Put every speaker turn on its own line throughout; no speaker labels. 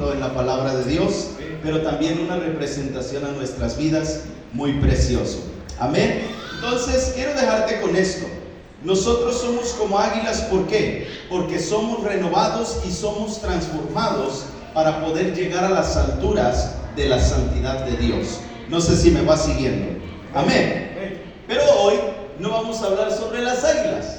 ejemplo en la palabra de Dios, pero también una representación a nuestras vidas muy precioso. Amén. Entonces quiero dejarte con esto. Nosotros somos como águilas, ¿por qué? Porque somos renovados y somos transformados para poder llegar a las alturas de la santidad de Dios. No sé si me va siguiendo. Amén. Pero hoy no vamos a hablar sobre las águilas.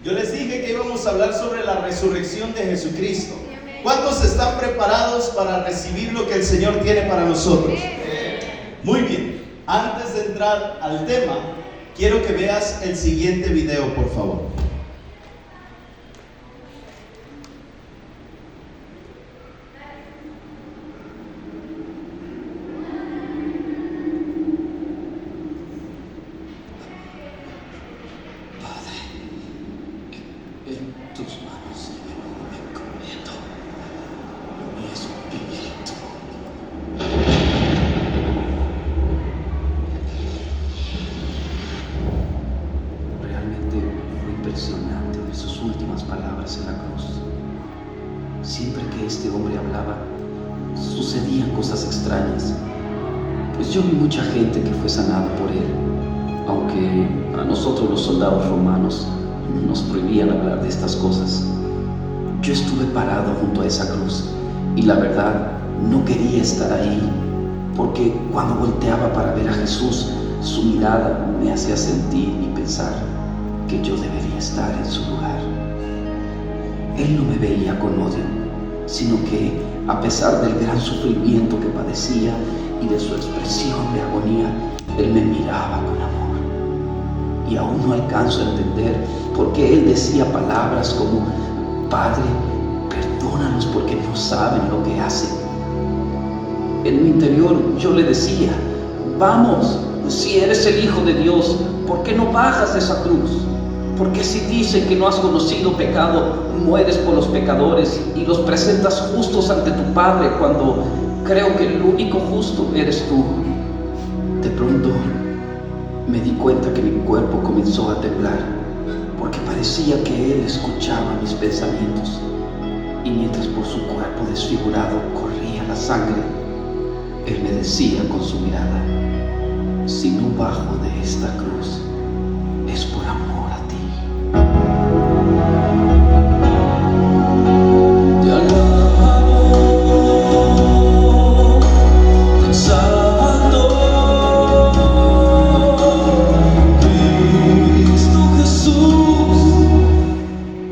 Yo les dije que íbamos a hablar sobre la resurrección de Jesucristo. ¿Cuántos están preparados para recibir lo que el Señor tiene para nosotros? Muy bien. Antes de entrar al tema, quiero que veas el siguiente video, por favor.
Siempre que este hombre hablaba, sucedían cosas extrañas. Pues yo vi mucha gente que fue sanada por él, aunque a nosotros los soldados romanos nos prohibían hablar de estas cosas. Yo estuve parado junto a esa cruz y la verdad no quería estar ahí, porque cuando volteaba para ver a Jesús, su mirada me hacía sentir y pensar que yo debería estar en su lugar. Él no me veía con odio, sino que a pesar del gran sufrimiento que padecía y de su expresión de agonía, Él me miraba con amor. Y aún no alcanzo a entender por qué Él decía palabras como: Padre, perdónanos porque no saben lo que hacen. En mi interior yo le decía: vamos, si eres el Hijo de Dios, ¿por qué no bajas de esa cruz? Porque si dicen que no has conocido pecado, mueres por los pecadores y los presentas justos ante tu Padre, cuando creo que el único justo eres tú. De pronto me di cuenta que mi cuerpo comenzó a temblar, porque parecía que Él escuchaba mis pensamientos. Y mientras por su cuerpo desfigurado corría la sangre, Él me decía con su mirada: si no bajo de esta cruz, es por amor a ti. Te alabo, te exalto, Cristo Jesús,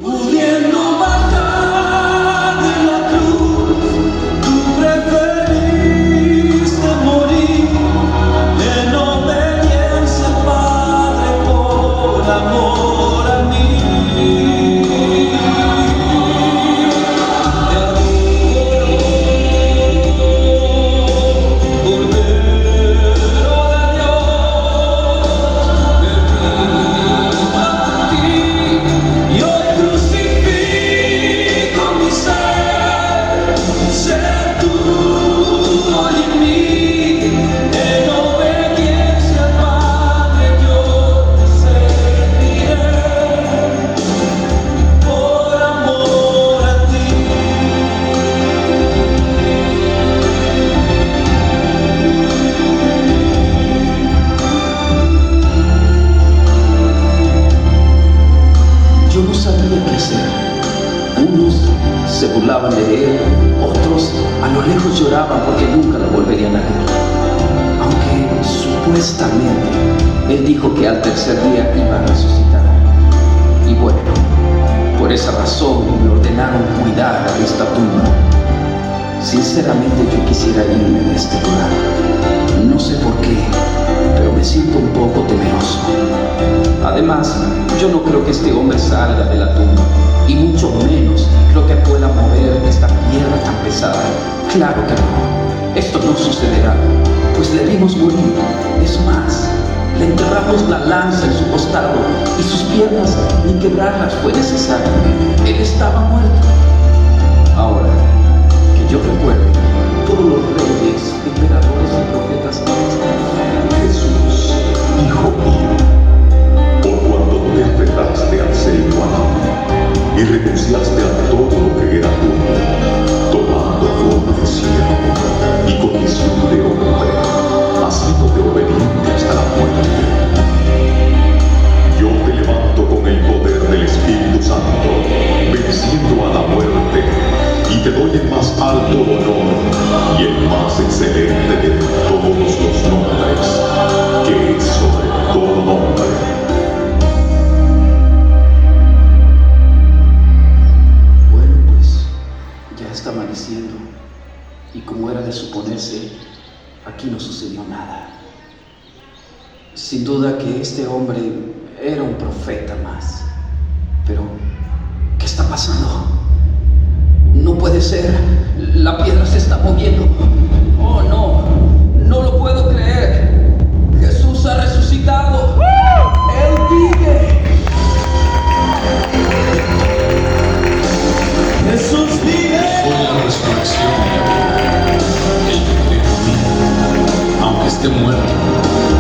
pudiendo bajar de la cruz, tú preferiste morir en obediencia al Padre por amor a mí. Se burlaban de él, otros a lo lejos lloraban porque nunca lo volverían a ver. Aunque supuestamente él dijo que al tercer día iba a resucitar. Y bueno, por esa razón me ordenaron cuidar de esta tumba. Sinceramente yo quisiera irme de este lugar. No sé por qué, pero me siento un poco temeroso. Además, yo no creo que este hombre salga de la tumba, y mucho menos creo que pueda mover esta piedra tan pesada. Claro que no, esto no sucederá, pues le vimos morir. Es más, le enterramos la lanza en su costado y sus piernas ni quebrarlas fue necesario. Él estaba muerto. Ahora, que yo recuerde, todos los reyes, emperadores y profetas
Jesús, Hijo mío, por cuanto tú te enfrentaste al ser humano y renunciaste a todo lo que era tuyo, tomando forma doy el más alto honor y el más excelente de todos los nombres, que es sobre todo nombre.
Bueno, pues ya está amaneciendo, y como era de suponerse, aquí no sucedió nada. Sin duda que este hombre era un profeta más. Pero, ¿qué está pasando? No puede ser. La piedra se está moviendo. Oh, no. No lo puedo creer. Jesús ha resucitado. Él vive.
Jesús vive.
Soy la resurrección y la vida. El que cree en mí, aunque esté muerto, vivirá.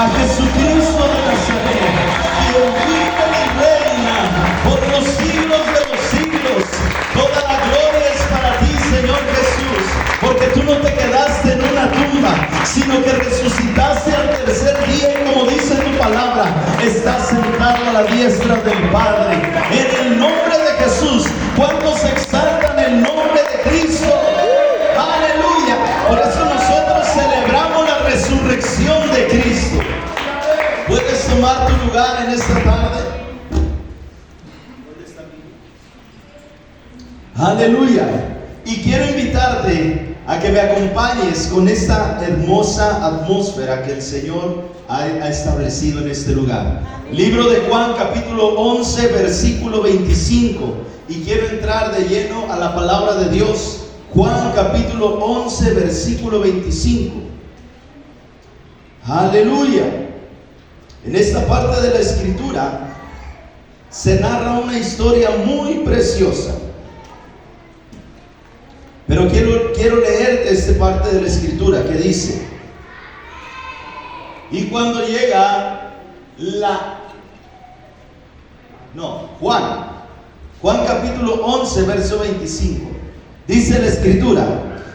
A Jesucristo de Nazaret, quien vive y reina por los siglos de los siglos. Toda la gloria es para ti, Señor Jesús, porque tú no te quedaste en una tumba, sino que resucitaste al tercer día y, como dice tu palabra, estás sentado a la diestra del Padre. En el nombre de Jesús, ¿cuántos exaltan el nombre de Cristo? Aleluya. Por eso nosotros celebramos la resurrección de Cristo. Puedes tomar tu lugar en esta tarde. Aleluya. Y quiero invitarte a que me acompañes con esta hermosa atmósfera que el Señor ha establecido en este lugar. Libro de Juan, capítulo 11, versículo 25. Y quiero entrar de lleno a la palabra de Dios. Juan, capítulo 11, versículo 25. Aleluya. En esta parte de la escritura se narra una historia muy preciosa. Pero quiero leerte esta parte de la escritura que dice: y cuando llega Juan capítulo 11, verso 25, dice la escritura: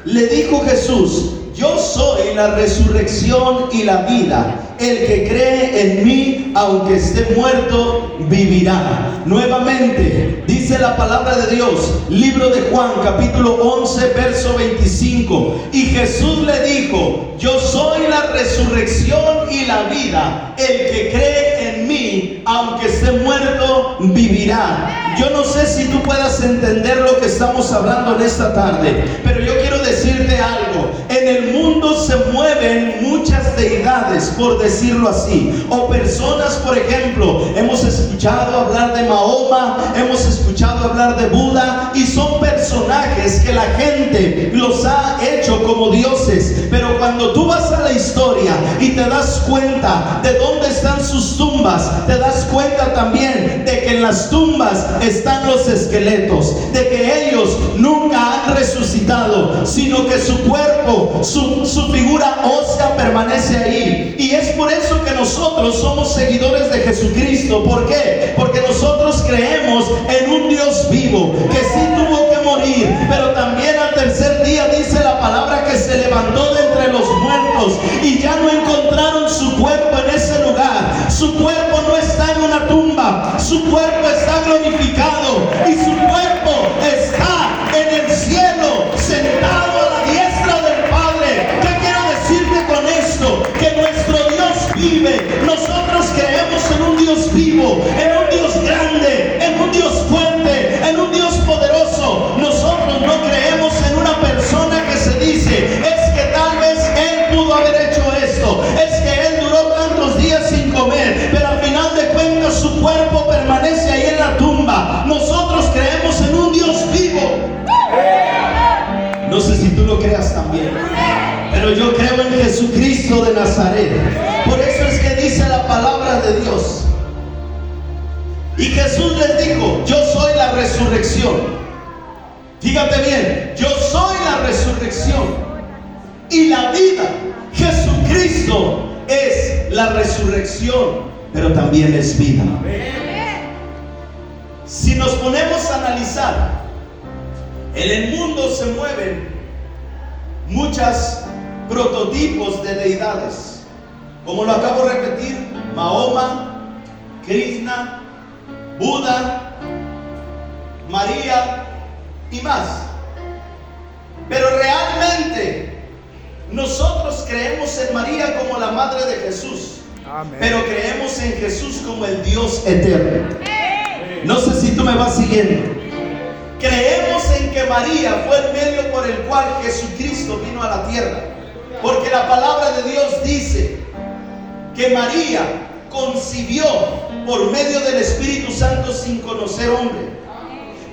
le dijo Jesús: yo soy la resurrección y la vida. El que cree en mí, aunque esté muerto, vivirá. Nuevamente, dice la palabra de Dios, libro de Juan, capítulo 11, verso 25. Y Jesús le dijo: yo soy la resurrección y la vida. El que cree en mí, aunque esté muerto, vivirá. Yo no sé si tú puedas entender lo que estamos hablando en esta tarde, pero yo quiero decirte algo. En el mundo se mueven muchas deidades, por decirlo así, o personas. Por ejemplo, hemos escuchado hablar de Mahoma, hemos escuchado hablar de Buda, y son personajes que la gente los ha hecho como dioses. Pero cuando tú vas a la historia y te das cuenta de dónde están sus tumbas, te das cuenta también de que en las tumbas están los esqueletos, de que ellos nunca han resucitado, sino que su cuerpo, su figura ósea permanece ahí. Y es por eso que nosotros somos seguidores de Jesucristo. ¿Por qué? Porque nosotros creemos en un Dios vivo, que sí tuvo que morir, pero también al tercer día dice la palabra que se levantó de entre los muertos, y ya no encontraron su cuerpo en ese lugar. Su cuerpo no está en una tumba, su cuerpo está glorificado, y su cuerpo está en el cielo, sentado a la diestra del Padre. ¿Qué quiero decirte con esto? Que nuestro Dios vive. Nosotros creemos en un Dios vivo, en un Dios grande, en un Dios fuerte, en un Dios poderoso. Nosotros no creemos en una persona que se dice pero yo creo en Jesucristo de Nazaret. Por eso es que dice la palabra de Dios. Y Jesús les dijo: yo soy la resurrección. Fíjate bien, yo soy la resurrección y la vida. Jesucristo es la resurrección, pero también es vida. Si nos ponemos a analizar, en el mundo se mueven muchos prototipos de deidades, como lo acabo de repetir: Mahoma, Krishna, Buda, María y más. Pero realmente nosotros creemos en María como la madre de Jesús. Amén. Pero creemos en Jesús como el Dios eterno. No sé si tú me vas siguiendo. Creemos en que María fue el medio por el cual Jesucristo vino a la tierra, porque la palabra de Dios dice que María concibió por medio del Espíritu Santo sin conocer hombre.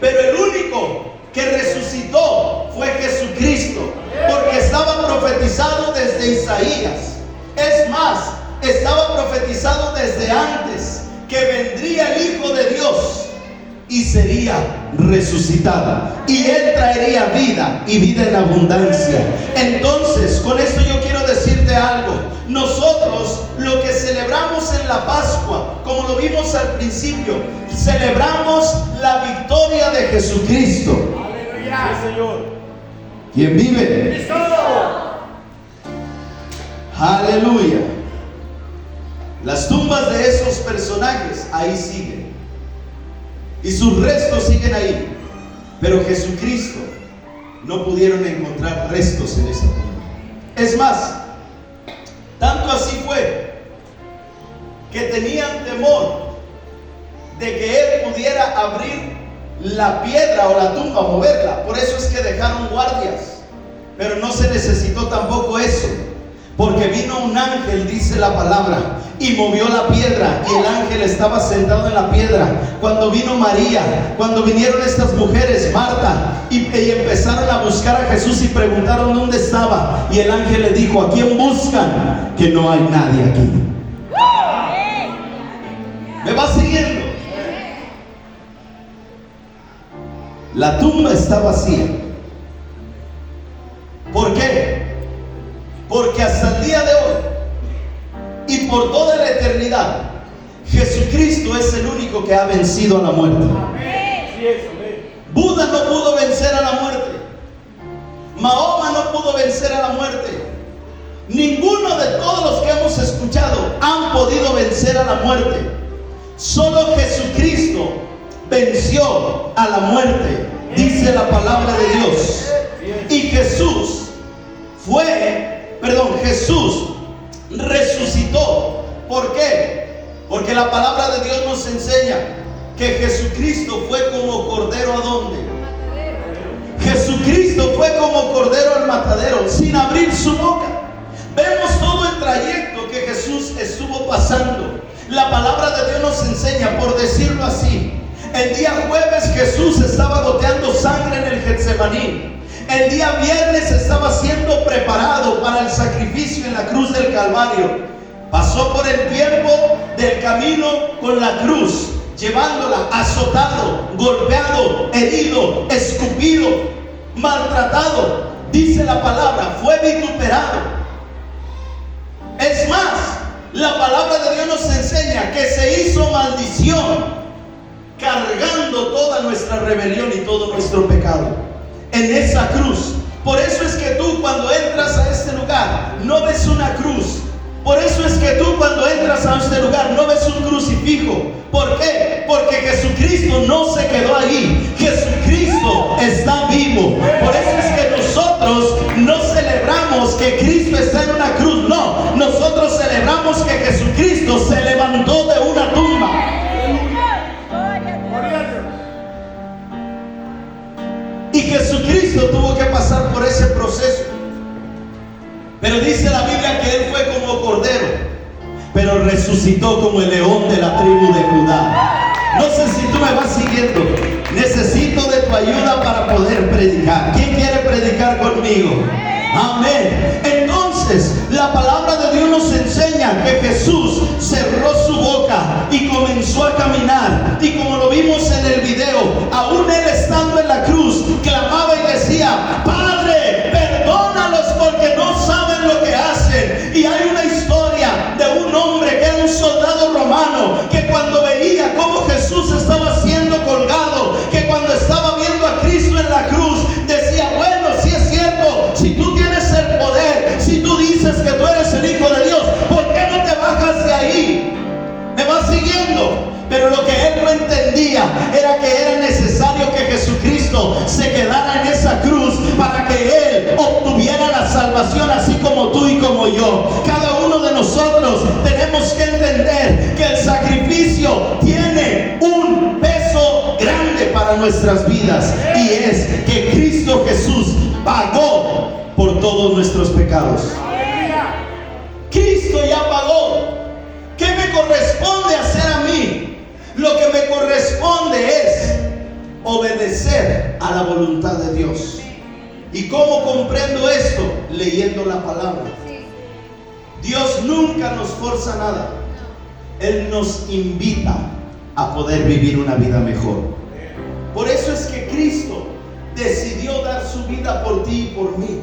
Pero el único que resucitó fue Jesucristo, porque estaba profetizado desde Isaías. Es más, estaba profetizado desde antes que vendría el Hijo de Dios y sería resucitado, y Él traería vida y vida en abundancia. Entonces, con esto yo quiero decirte algo. Nosotros lo que celebramos en la Pascua, como lo vimos al principio, celebramos la victoria de Jesucristo. Aleluya, sí, Señor. ¿Quién vive? ¡Cristo! Aleluya. Las tumbas de esos personajes ahí siguen, y sus restos siguen ahí, pero Jesucristo no pudieron encontrar restos en esa tumba. Es más, tanto así fue que tenían temor de que Él pudiera abrir la piedra o la tumba, moverla. Por eso es que dejaron guardias. Pero no se necesitó tampoco eso, porque vino un ángel, dice la palabra, y movió la piedra, y el ángel estaba sentado en la piedra. Cuando vino María, cuando vinieron estas mujeres, Marta, y empezaron a buscar a Jesús y preguntaron dónde estaba, y el ángel le dijo: ¿a quién buscan? Que no hay nadie aquí. ¿Me va siguiendo? La tumba está vacía. ¿Por qué? Porque hasta el día de hoy y por toda la eternidad, Jesucristo es el único que ha vencido a la muerte. Buda no pudo vencer a la muerte. Mahoma no pudo vencer a la muerte. Ninguno de todos los que hemos escuchado han podido vencer a la muerte. Solo Jesucristo venció a la muerte, dice la palabra de Dios. Y Jesús Jesús resucitó. ¿Por qué? Porque la palabra de Dios nos enseña que Jesucristo fue como cordero. ¿A dónde? Jesucristo fue como cordero al matadero, sin abrir su boca. Vemos todo el trayecto que Jesús estuvo pasando. La palabra de Dios nos enseña, por decirlo así, el día jueves Jesús estaba goteando sangre en el Getsemaní. El día viernes estaba siendo preparado para el sacrificio en la cruz del Calvario. Pasó por el tiempo del camino con la cruz, llevándola, azotado, golpeado, herido, escupido, maltratado. Dice la palabra, fue vituperado. Es más, la palabra de Dios nos enseña que se hizo maldición, cargando toda nuestra rebelión y todo nuestro pecado en esa cruz. Por eso es que tú, cuando entras a este lugar, no ves una cruz. Por eso es que tú, cuando entras a este lugar, no ves un crucifijo. ¿Por qué? Porque Jesucristo no se quedó ahí. Jesucristo está vivo. Por eso es que nosotros no celebramos que Cristo está en una cruz. No, nosotros celebramos que Jesucristo se levantó de una tumba. Y Jesucristo tuvo que pasar por ese proceso. Pero dice la Biblia que Él fue como cordero, pero resucitó como el león de la tribu de Judá. No sé si tú me vas siguiendo. Necesito de tu ayuda para poder predicar. ¿Quién quiere predicar conmigo? Amén. Entonces, Entonces, la palabra de Dios nos enseña que Jesús cerró su boca y comenzó a caminar. Y como lo vimos en el video, aún él estando en la cruz, clamaba y decía: Padre, perdónalos porque no saben lo que hacen. Y hay una historia de un hombre que era un soldado romano, que cuando veía cómo Jesús estaba siendo colgado, que cuando estaba viendo a Cristo en la cruz, decía: bueno, si es cierto, si tú tienes el poder, si tú dices que tú eres el Hijo de Dios, ¿por qué no te bajas de ahí? ¿Me vas siguiendo? Pero lo que él no entendía era que era necesario que Jesucristo se quedara en esa cruz para que él obtuviera la salvación, así como tú y como yo. Cada uno de nosotros tenemos que entender que el sacrificio tiene un peso grande para nuestras vidas, y es que Cristo Jesús pagó por todos nuestros pecados. Cristo ya pagó. ¿Qué me corresponde hacer a mí? Lo que me corresponde es obedecer a la voluntad de Dios. ¿Y cómo comprendo esto? Leyendo la palabra. Dios nunca nos forza nada. Él nos invita a poder vivir una vida mejor. Por eso es que Cristo decidió dar su vida por ti y por mí.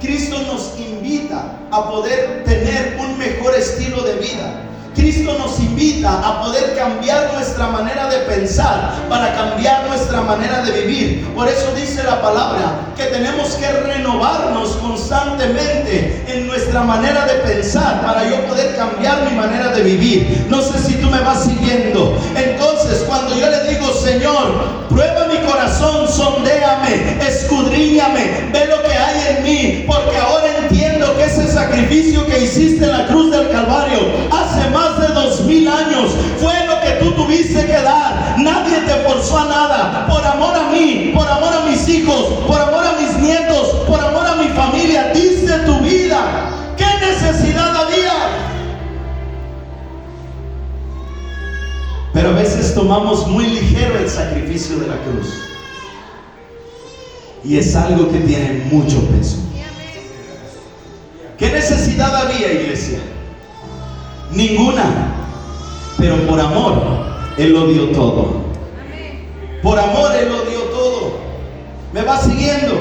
Cristo nos invita a poder tener un mejor estilo de vida. Cristo nos invita a poder cambiar nuestra manera de pensar para cambiar nuestra manera de vivir. Por eso dice la palabra que tenemos que renovarnos constantemente en nuestra manera de pensar para yo poder cambiar mi manera de vivir. No sé si tú me vas siguiendo. Entonces, cuando yo le digo: Señor, prueba mi corazón, sondéame, escudriñame, ve lo que hay en mí, porque ahora entiendo que ese sacrificio que hiciste en la cruz del Calvario hace más de 2000 años fue lo que tú tuviste que dar. Nadie te forzó a nada. Por amor a mí, por amor a mis hijos, por amor a mis nietos, por amor a mi familia, diste tu vida. ¿Qué necesidad había? Pero a veces tomamos muy ligero el sacrificio de la cruz, y es algo que tiene mucho peso. ¿Qué necesidad había, iglesia? Ninguna. Pero por amor Él lo dio todo. Por amor Él lo dio todo. ¿Me va siguiendo?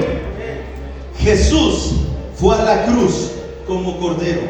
Jesús fue a la cruz como cordero,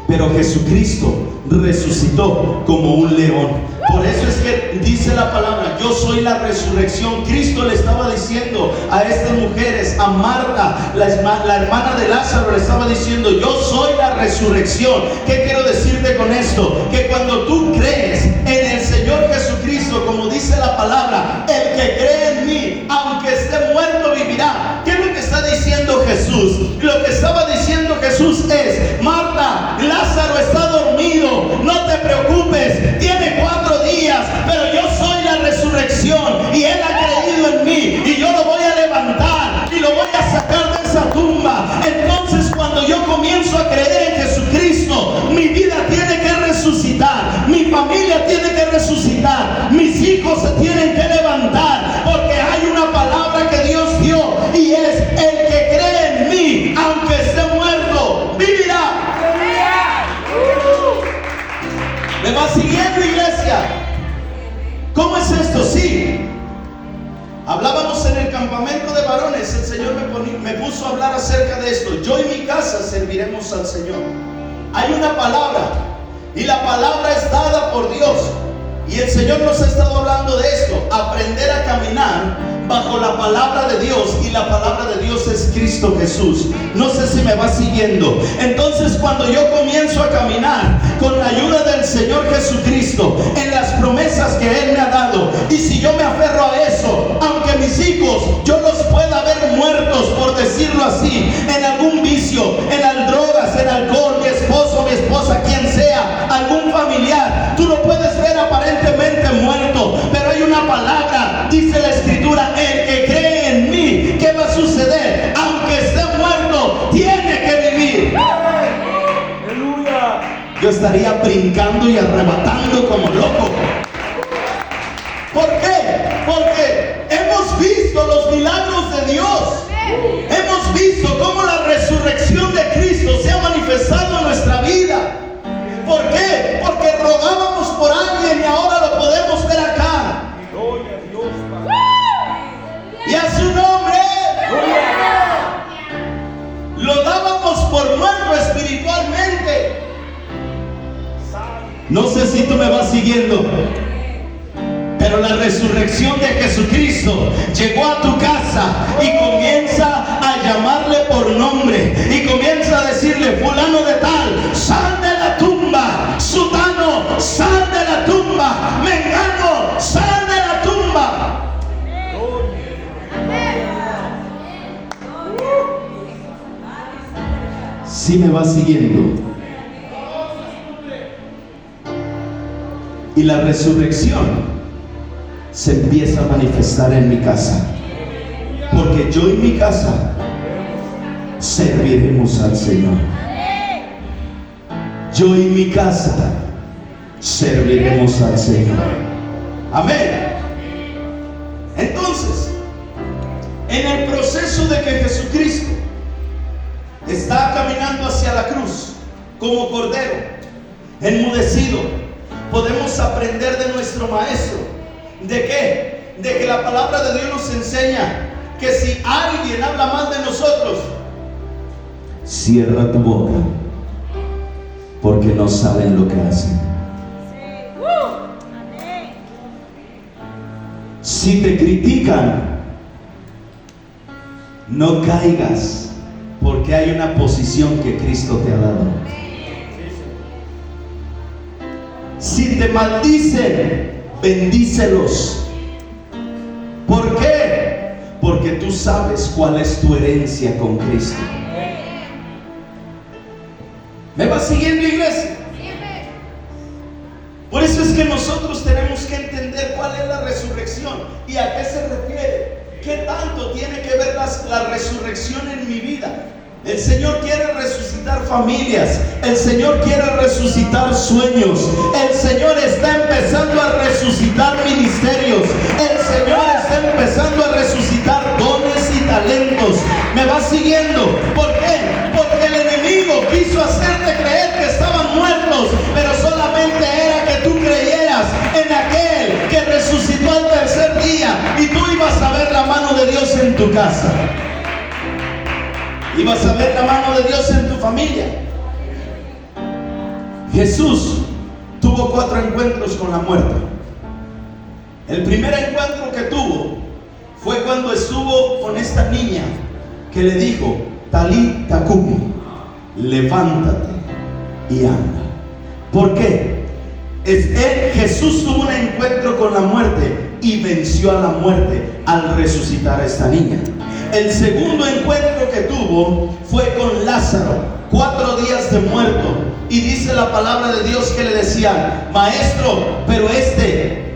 pero Jesucristo resucitó como un león. Por eso es que dice la palabra: yo soy la resurrección. Cristo le estaba diciendo a estas mujeres, a Marta, la hermana de Lázaro, le estaba diciendo: yo soy la resurrección. ¿Qué quiero decirte con esto? Que cuando tú crees en el Señor Jesucristo, como dice la palabra, el que cree en mí, aunque esté muerto, vivirá. ¿Qué es lo que está diciendo Jesús? Lo que estaba diciendo Jesús es: Marta, Lázaro está dormido, no te preocupes, tiene 4 días, pero yo soy la resurrección, y Él ha creído en mí, y yo lo voy a levantar y lo voy a sacar de esa tumba. Entonces, cuando yo comienzo a creer en Jesucristo, mi vida tiene que resucitar, mi familia tiene que resucitar, mis hijos se tienen que levantar, porque hay una palabra que Dios dio, y es: el que cree en mí, aunque esté muerto, vivirá. ¿Me va siguiendo, iglesia? ¿Cómo es esto? Sí. Hablábamos en el campamento de varones. El Señor me puso a hablar acerca de esto. Yo y mi casa serviremos al Señor. Hay una palabra, y la palabra es dada por Dios. Y el Señor nos ha estado hablando de esto: aprender a caminar bajo la palabra de Dios, y la palabra de Dios es Cristo Jesús. No sé si me va siguiendo. Entonces, cuando yo comienzo a caminar con la ayuda del Señor Jesucristo en las promesas que Él me ha dado, y si yo me aferro a eso, aunque mis hijos yo los pueda ver muertos, por decirlo así, en algún vicio, en las drogas, en alcohol, mi esposo, mi esposa, quien sea, algún familiar, tú lo puedes ver aparentemente muerto, pero hay una palabra, dice la Escritura: el que cree en mí, ¿qué va a suceder? Aunque esté muerto, tiene que vivir. ¡Aleluya! Yo estaría brincando y arrebatando como loco. ¿Por qué? Porque hemos visto los milagros de Dios. Hemos visto cómo la resurrección de Cristo se ha manifestado sano espiritualmente. No sé si tú me vas siguiendo, pero la resurrección de Jesucristo llegó a tu casa y comienza a llamarle por nombre y comienza a decirle: fulano de tal, sal de la tumba; sutano, sal de la tumba; mengano, sal de la tumba. Si me vas siguiendo. Y la resurrección se empieza a manifestar en mi casa, porque yo y mi casa serviremos al Señor. Yo y mi casa serviremos al Señor. Amén. Entonces, en el proceso de que Jesucristo está caminando hacia la cruz como cordero enmudecido, podemos aprender de nuestro maestro. ¿De qué? De que la palabra de Dios nos enseña que si alguien habla mal de nosotros, cierra tu boca, porque no saben lo que hacen. Si te critican, no caigas, porque hay una posición que Cristo te ha dado. Si te maldicen, bendícelos. ¿Por qué? Porque tú sabes cuál es tu herencia con Cristo. ¿Me vas siguiendo, iglesia? Por eso es que nosotros tenemos que entender cuál es la resurrección y a qué se refiere. ¿Qué tanto tiene que ver la resurrección en mi vida? El Señor quiere resucitar familias. El Señor quiere resucitar sueños. El Señor está empezando a resucitar ministerios. El Señor está empezando a resucitar dones y talentos. ¿Me vas siguiendo? ¿Por qué? Porque el enemigo quiso hacerte creer que estaban muertos, pero solamente era que tú creyeras en aquel que resucitó al tercer día, y tú ibas a ver la mano de Dios en tu casa. Y vas a ver la mano de Dios en tu familia. Jesús tuvo 4 encuentros con la muerte. El primer encuentro que tuvo fue cuando estuvo con esta niña que le dijo: Talita cumi, levántate y anda. ¿Por qué? Jesús tuvo un encuentro con la muerte y venció a la muerte al resucitar a esta niña. El segundo encuentro que tuvo fue con Lázaro, 4 días de muerto, y dice la palabra de Dios que le decían: maestro, pero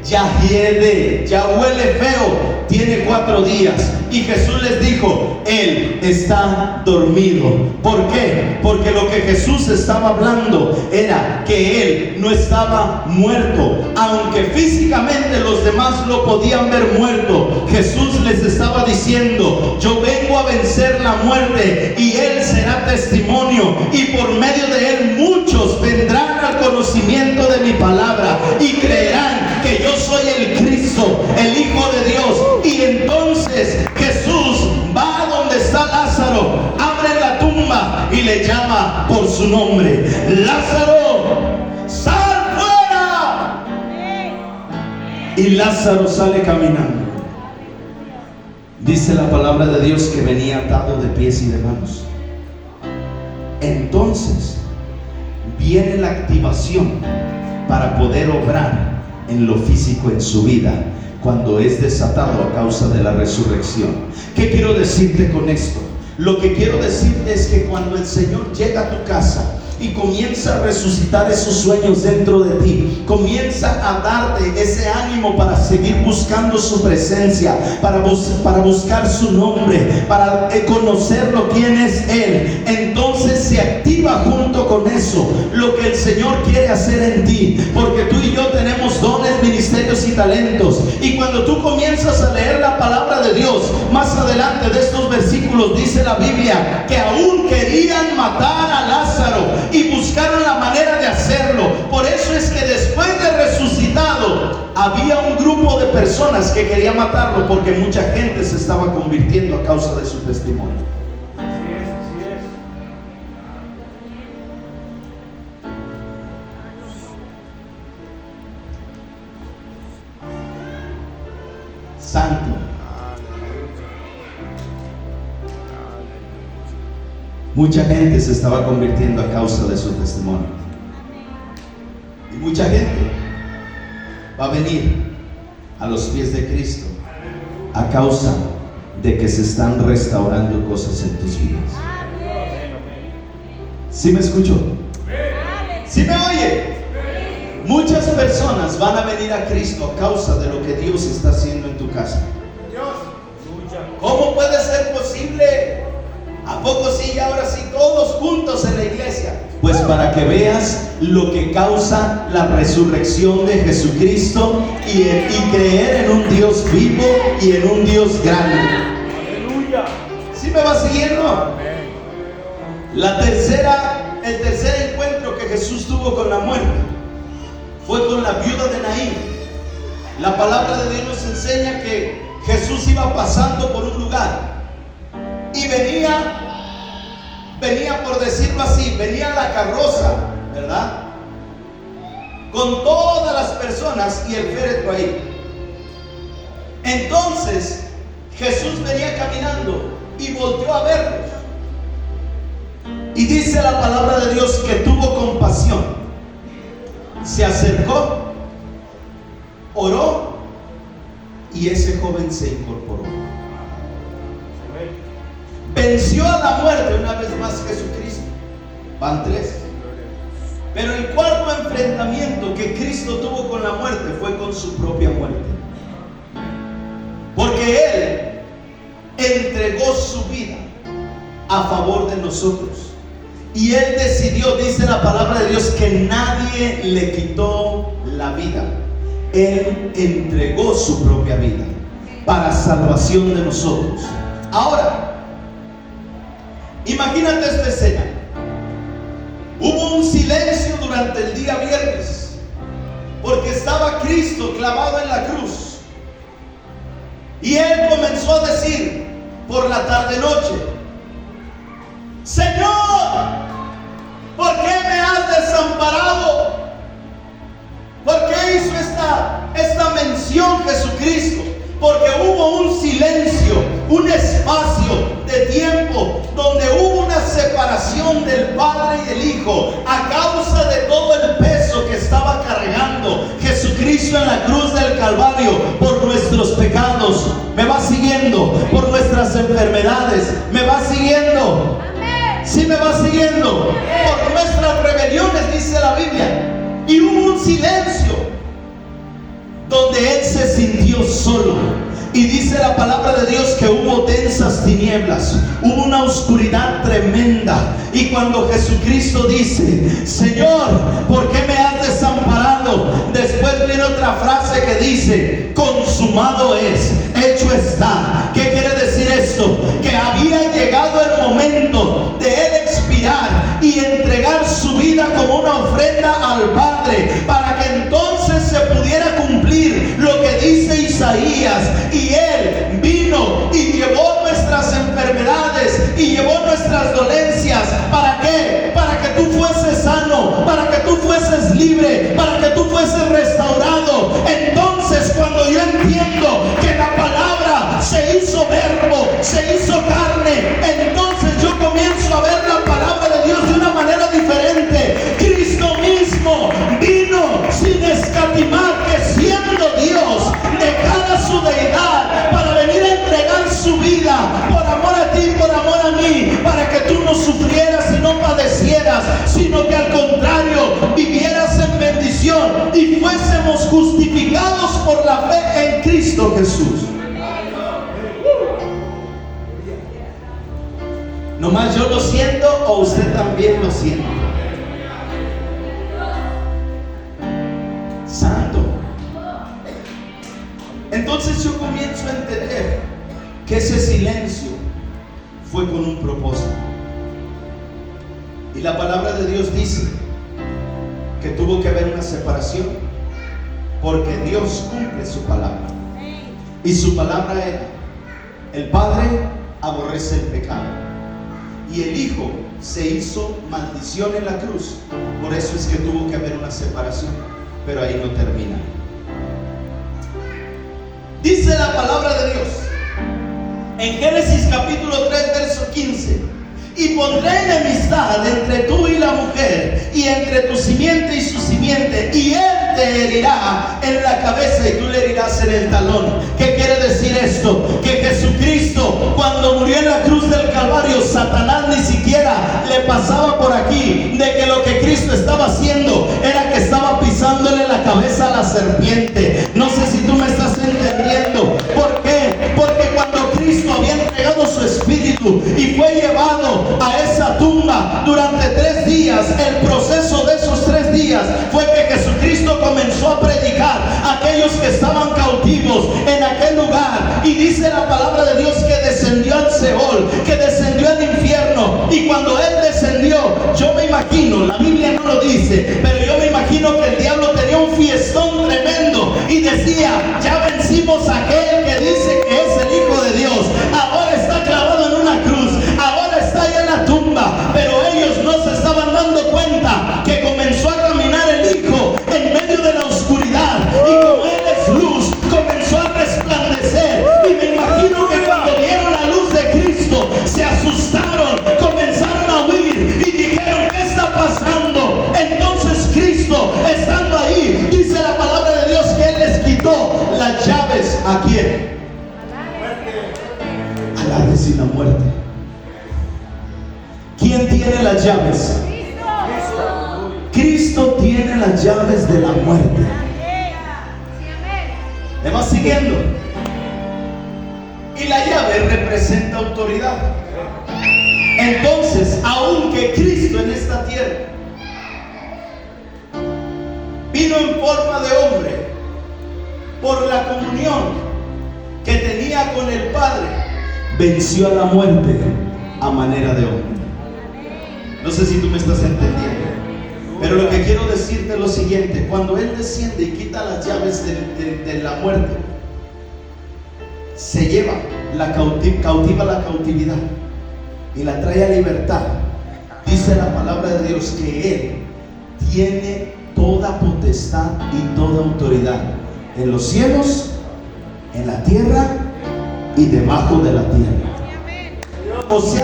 ya hiede, ya huele feo, tiene 4 días. Y Jesús les dijo: él está dormido. ¿Por qué? Porque lo que Jesús estaba hablando era que él no estaba muerto. Aunque físicamente los demás lo podían ver muerto, Jesús les estaba diciendo: yo vengo a vencer la muerte, y él será testimonio, y por medio de él muchos vendrán al conocimiento de mi palabra y creerán que yo soy el Cristo, el Hijo de Dios. Y entonces Jesús va a donde está Lázaro, abre la tumba y le llama por su nombre: Lázaro, sal fuera. Y Lázaro sale caminando. Dice la palabra de Dios que venía atado de pies y de manos. Entonces viene la activación para poder obrar en lo físico en su vida cuando es desatado a causa de la resurrección. ¿Qué quiero decirte con esto? Lo que quiero decirte es que cuando el Señor llega a tu casa y comienza a resucitar esos sueños dentro de ti, comienza a darte ese ánimo para seguir buscando su presencia, para buscar su nombre, para conocerlo, quién es Él. Entonces se activa junto con eso lo que el Señor quiere hacer en ti, porque tú y yo tenemos dones, ministerios y talentos. Y cuando tú comienzas a leer la palabra de Dios, más adelante de estos versículos dice la Biblia que aún querían matar a Lázaro y buscaron la manera de hacerlo. Por eso es que después de resucitado había un grupo de personas que quería matarlo, porque mucha gente se estaba convirtiendo a causa de su testimonio. santo. Mucha gente se estaba convirtiendo a causa de su testimonio. Y mucha gente va a venir a los pies de Cristo a causa de que se están restaurando cosas en tus vidas. ¿Sí me escucho? ¿Sí me oye? Muchas personas van a venir a Cristo a causa de lo que Dios está haciendo en tu casa. ¿Cómo puede ser posible? ¿A poco sí y ahora sí todos juntos en la iglesia? Pues para que veas lo que causa la resurrección de Jesucristo y creer en un Dios vivo y en un Dios grande. ¿Sí me va siguiendo? El tercer encuentro que Jesús tuvo con la muerte fue con la viuda de Naín. La palabra de Dios nos enseña que Jesús iba pasando por un lugar y venía por decirlo así, venía la carroza, ¿verdad? Con todas las personas y el féretro ahí. Entonces Jesús venía caminando y volteó a verlos. Y dice la palabra de Dios que tuvo compasión. Se acercó, oró y ese joven se incorporó. Venció a la muerte una vez más Jesucristo. Van 3. Pero el cuarto enfrentamiento que Cristo tuvo con la muerte fue con su propia muerte. Porque Él entregó su vida a favor de nosotros. Y Él decidió, dice la palabra de Dios, que nadie le quitó la vida. Él entregó su propia vida para salvación de nosotros. Ahora, imagínate esta escena. Hubo un silencio durante el día viernes porque estaba Cristo clavado en la cruz. Y Él comenzó a decir por la tarde noche: Señor, ¿por qué me has desamparado? ¿Por qué hizo esta mención Jesucristo? Porque hubo un silencio, un espacio de tiempo donde hubo una separación del Padre y del Hijo a causa de todo el peso que estaba cargando Jesucristo en la cruz del Calvario por nuestros pecados. ¿Me va siguiendo? Por nuestras enfermedades. ¿Me va siguiendo? ¿Sí me va siguiendo? Por nuestras rebeliones, dice la Biblia. Y hubo un silencio donde Él se sintió solo. Y dice la palabra de Dios que hubo densas tinieblas, hubo una oscuridad tremenda. Y cuando Jesucristo dice: Señor, ¿por qué me has desamparado? Después viene otra frase que dice: consumado es, hecho está. ¿Qué quiere decir esto? Que había llegado el momento de Él expirar y entregar su vida como una ofrenda al Padre, para que entonces se pudiera cumplir lo que dice Isaías. Y Él vino y llevó nuestras enfermedades y llevó nuestras dolencias. ¿Para qué? Para que tú fueses sano, para que tú fueses libre, para que tú fueses restaurado. Entonces, cuando yo entiendo que la palabra se hizo verbo, se hizo carne, entonces yo comienzo a ver la palabra de Dios de una manera diferente. Cristo mismo vino sin escatimar, que siendo Dios, dejara su deidad para venir a entregar su vida por amor a ti, por amor a mí, para que tú no sufrieras y no padecieras, sino que al contrario vivieras en bendición y fuésemos justificados por la fe en Cristo Jesús. ¿Nomás yo lo siento o usted también lo siente? Santo. Entonces yo comienzo a entender que ese silencio fue con un propósito. Y la palabra de Dios dice que tuvo que haber una separación, porque Dios cumple su palabra. Y su palabra era: el Padre aborrece el pecado y el Hijo se hizo maldición en la cruz. Por eso es que tuvo que haber una separación. Pero ahí no termina. Dice la palabra de Dios en Génesis capítulo 3 verso 15: y pondré enemistad entre tú y la mujer, y entre tu simiente y su simiente, y él te herirá en la cabeza y tú le herirás en el talón. ¿Qué quiere decir esto? Que Jesucristo, cuando murió en la cruz del Calvario, Satanás ni siquiera le pasaba por aquí, de que lo que Cristo estaba haciendo era que estaba pisándole la cabeza a la serpiente. No sé si tú me estás entendiendo. ¿Por qué? Porque cuando Cristo había entregado su espíritu y fue llevado a esa tumba durante 3 días, el proceso de esos 3 días fue que Jesucristo comenzó a predicar a aquellos que estaban cautivos en aquel lugar. Y dice la palabra de Dios que descendió al Seol, que descendió al infierno. Y cuando él descendió, yo me imagino, la Biblia no lo dice, pero yo me imagino que el diablo tenía un fiestón tremendo y decía: ya vencimos a aquel que dice que es el Hijo de Dios. Ahora está clavado en una cruz, ahora está allá en la tumba. Pero ellos no se estaban dando cuenta que comenzó a caminar el Hijo en medio de la oscuridad, y como él es luz, comenzó a resplandecer. Y me imagino que cuando vieron la luz de Cristo se asustaron, comenzaron a huir y dijeron: ¿qué está pasando? Entonces Cristo, estando ahí, dice la palabra de Dios que él les quitó las llaves. ¿A quién? A la Hades y la muerte. ¿Quién tiene las llaves? Cristo tiene las llaves de la muerte. ¿Me vas siguiendo? Y la llave representa autoridad. Entonces, aunque Cristo en esta tierra vino en forma de hombre, por la comunión que tenía con el Padre, venció a la muerte a manera de hombre. No sé si tú me estás entendiendo, pero lo que quiero decirte es lo siguiente: cuando él desciende y quita las llaves de la muerte, se lleva cautiva la cautividad y la trae a libertad. Dice la palabra de Dios que él tiene toda potestad y toda autoridad en los cielos, en la tierra y debajo de la tierra. O se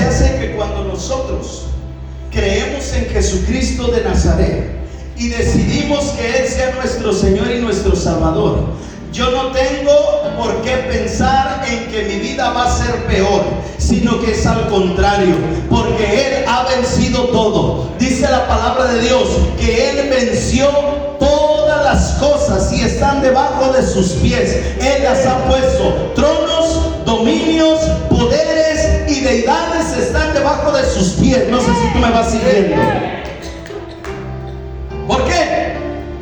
hace que cuando nosotros creemos en Jesucristo de Nazaret y decidimos que Él sea nuestro Señor y nuestro Salvador, yo no tengo por qué pensar en que mi vida va a ser peor, sino que es al contrario, porque Él ha vencido todo. Dice la palabra de Dios que Él venció todas las cosas y están debajo de sus pies. Él las ha puesto. Tronos, dominios, poderes y deidades están debajo de sus pies. No sé si tú me vas siguiendo. ¿Por qué?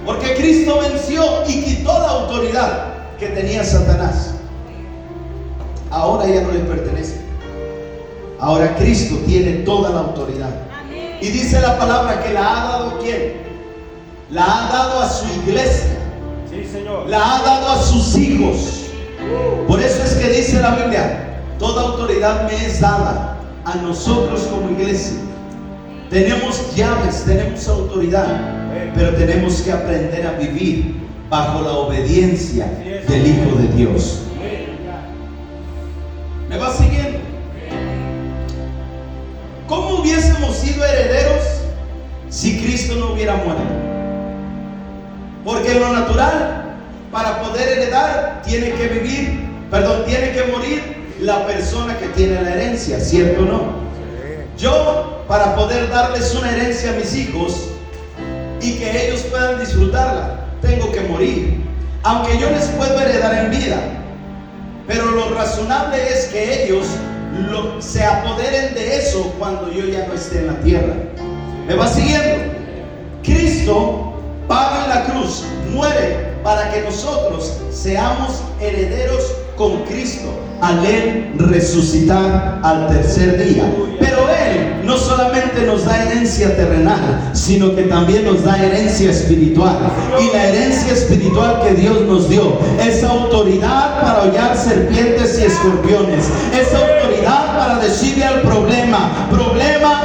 Porque Cristo venció y quitó la autoridad que tenía Satanás. Ahora ya no le pertenece. Ahora Cristo tiene toda la autoridad. Y dice la palabra que la ha dado ¿a quién? La ha dado a su iglesia.
Sí, Señor.
La ha dado a sus hijos. Por eso es que dice la Biblia: toda autoridad me es dada. A nosotros como iglesia tenemos llaves, tenemos autoridad, pero tenemos que aprender a vivir bajo la obediencia del Hijo de Dios. ¿Me vas siguiendo? ¿Cómo hubiésemos sido herederos si Cristo no hubiera muerto? Porque en lo natural, para poder heredar, tiene que morir la persona que tiene la herencia, ¿cierto o no? Yo, para poder darles una herencia a mis hijos y que ellos puedan disfrutarla, tengo que morir. Aunque yo les puedo heredar en vida, pero lo razonable es que ellos se apoderen de eso cuando yo ya no esté en la tierra. ¿Me va siguiendo? Cristo paga en la cruz, muere para que nosotros seamos herederos con Cristo al Él resucitar al tercer día. Pero Él no solamente nos da herencia terrenal, sino que también nos da herencia espiritual. Y la herencia espiritual que Dios nos dio es autoridad para hollar serpientes y escorpiones. Es autoridad para decirle al problema: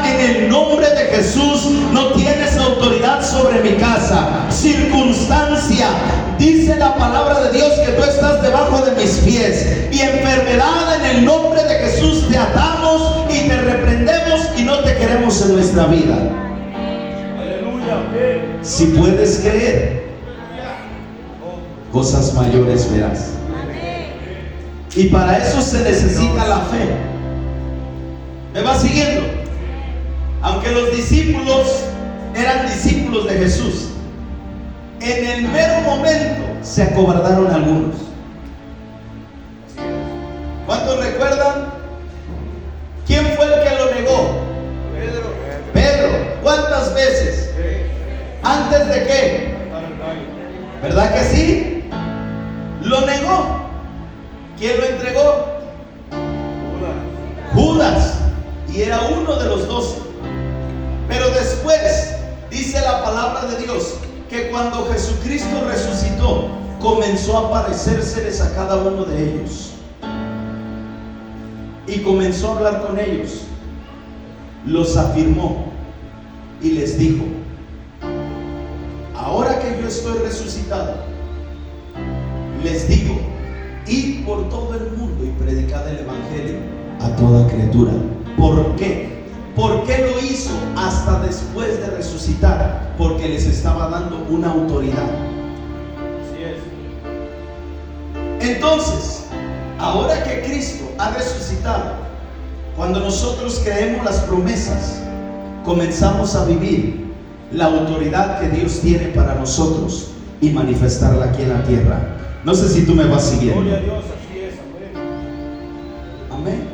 en el nombre de Jesús no tienes autoridad sobre mi casa. Circunstancia, dice Dice la palabra de Dios que tú estás debajo de mis pies. Y enfermedad, en el nombre de Jesús te atamos y te reprendemos y no te queremos en nuestra vida. Si puedes creer, cosas mayores verás. Y para eso se necesita la fe. ¿Me va siguiendo? Aunque los discípulos eran discípulos de Jesús, en el mero momento se acobardaron algunos. ¿Cuántos recuerdan? ¿Quién fue el que lo negó? Pedro. ¿Cuántas veces? ¿Antes de qué? ¿Verdad que sí? Lo negó. ¿Quién lo entregó? Judas. Y era uno de los 12. Pero después dice la palabra de Dios que cuando Jesucristo resucitó, comenzó a aparecérseles a cada uno de ellos y comenzó a hablar con ellos. Los afirmó y les dijo: ahora que yo estoy resucitado, les digo, id por todo el mundo y predicad el evangelio a toda criatura. ¿Por qué? ¿Por qué lo hizo hasta después de resucitar? Porque les estaba dando una autoridad. Así es. Entonces, ahora que Cristo ha resucitado, cuando nosotros creemos las promesas, comenzamos a vivir la autoridad que Dios tiene para nosotros y manifestarla aquí en la tierra. No sé si tú me vas siguiendo.
Gloria a Dios, así es, amén.
Amén.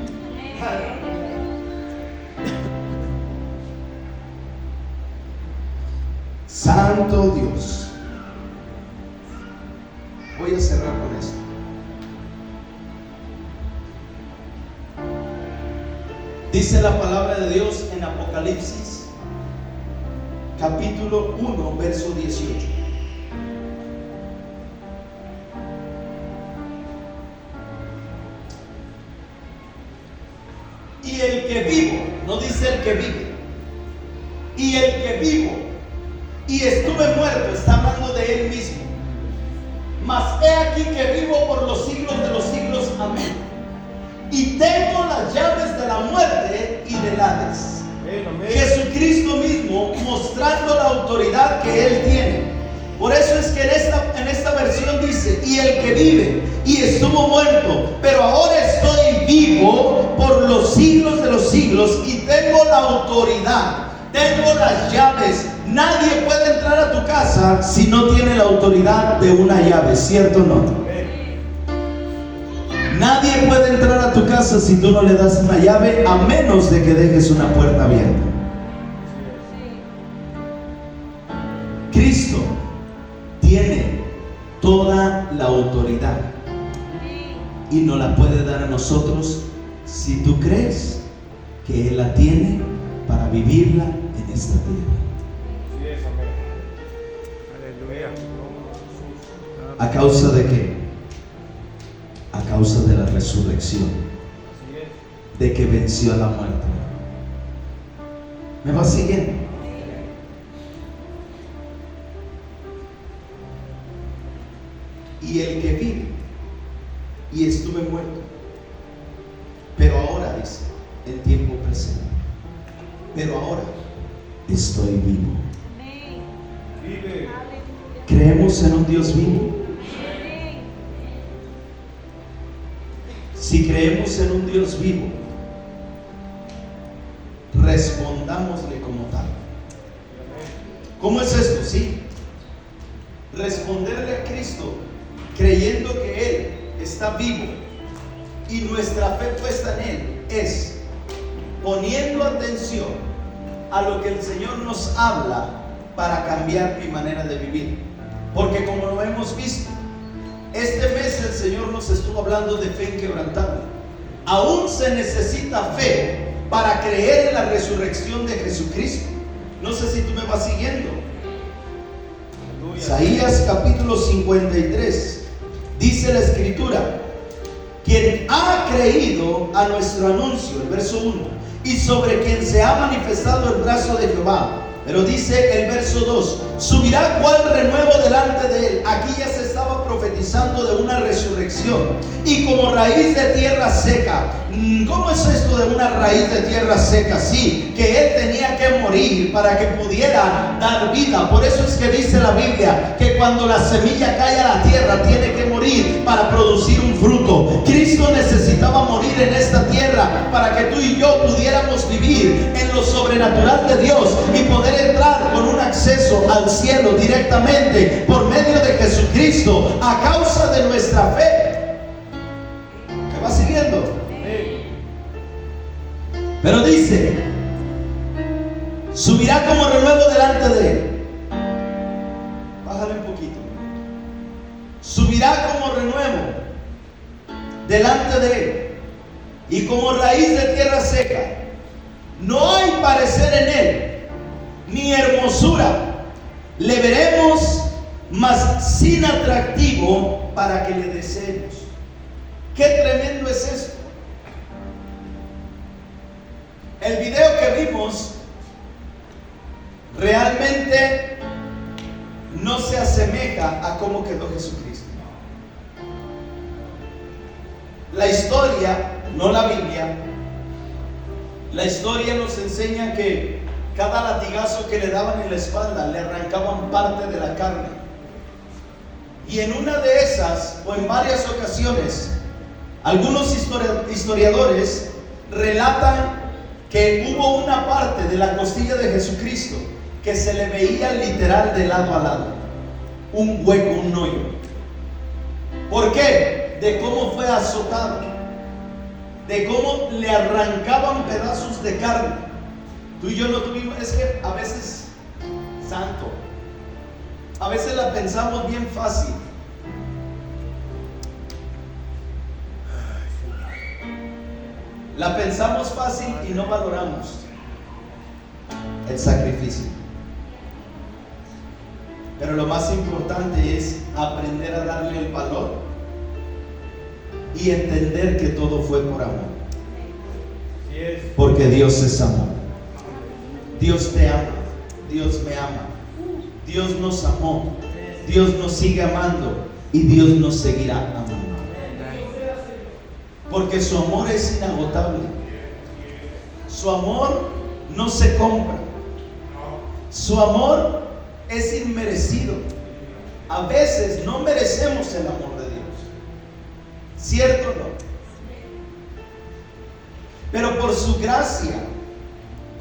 Santo Dios. Voy a cerrar con esto. Dice la palabra de Dios en Apocalipsis, capítulo 1, verso 18. Y el que vivo, no dice el que vive, y el que vivo y estuve muerto, está hablando de él mismo. Mas he aquí que vivo por los siglos de los siglos, amén. Y tengo las llaves de la muerte y del Hades. Jesucristo mismo mostrando la autoridad que él tiene. Por eso es que en esta versión dice: y el que vive y estuvo muerto, pero ahora estoy vivo por los siglos de los siglos y tengo la autoridad, tengo las llaves. Nadie puede entrar a tu casa si no tiene la autoridad de una llave, ¿cierto o no? Nadie puede entrar a tu casa si tú no le das una llave, a menos de que dejes una puerta abierta. Cristo tiene toda la autoridad y nos la puede dar a nosotros si tú crees que Él la tiene para vivirla en esta tierra. ¿A causa de qué? A causa de la resurrección, de que venció a la muerte. ¿Me vas siguiendo? Y el que vive y estuve muerto, pero ahora, dice, en tiempo presente, pero ahora estoy vivo. ¿Creemos en un Dios vivo? Si creemos en un Dios vivo, respondámosle como tal. ¿Cómo es esto? Sí, responderle a Cristo creyendo que Él está vivo y nuestra fe puesta en Él es poniendo atención a lo que el Señor nos habla para cambiar mi manera de vivir. Porque como lo hemos visto, este mes el Señor nos estuvo hablando de fe inquebrantable. Aún se necesita fe para creer en la resurrección de Jesucristo. No sé si tú me vas siguiendo. Isaías capítulo 53 dice la escritura: quien ha creído a nuestro anuncio, el verso 1, y sobre quien se ha manifestado el brazo de Jehová. Pero dice el verso 2: subirá cual renuevo delante de él. Aquí ya se estaba profetizando de una resurrección. Y como raíz de tierra seca. ¿Cómo es esto de una raíz de tierra seca? Sí, que él tenía que morir para que pudiera dar vida. Por eso es que dice la Biblia que cuando la semilla cae a la tierra tiene que morir para producir un fruto. Cristo necesitaba morir en esta tierra para que tú y yo pudiéramos vivir en lo sobrenatural de Dios y poder entrar con un acceso al cielo directamente por medio de Jesucristo a causa de nuestra fe. ¿Me va siguiendo? Pero dice, subirá como renuevo delante de él. Bájale un poquito. Subirá como renuevo delante de él, y como raíz de tierra seca. No hay parecer en él, ni hermosura. Le veremos, mas sin atractivo para que le deseemos. Qué tremendo es esto. El video que vimos realmente no se asemeja a cómo quedó Jesucristo. La historia, no la Biblia, la historia nos enseña que cada latigazo que le daban en la espalda le arrancaban parte de la carne. Y en una de esas, o en varias ocasiones, algunos historiadores relatan que hubo una parte de la costilla de Jesucristo que se le veía literal de lado a lado, un hueco, un hoyo. ¿Por qué? De cómo fue azotado, de cómo le arrancaban pedazos de carne. Tú y yo no tuvimos, es que a veces, santo, a veces la pensamos bien fácil. La pensamos fácil y no valoramos el sacrificio. Pero lo más importante es aprender a darle el valor y entender que todo fue por amor. Porque Dios es amor. Dios te ama, Dios me ama, Dios nos amó, Dios nos sigue amando y Dios nos seguirá amando. Porque su amor es inagotable. Su amor no se compra. Su amor es inmerecido. A veces no merecemos el amor de Dios. ¿Cierto o no? Pero por su gracia,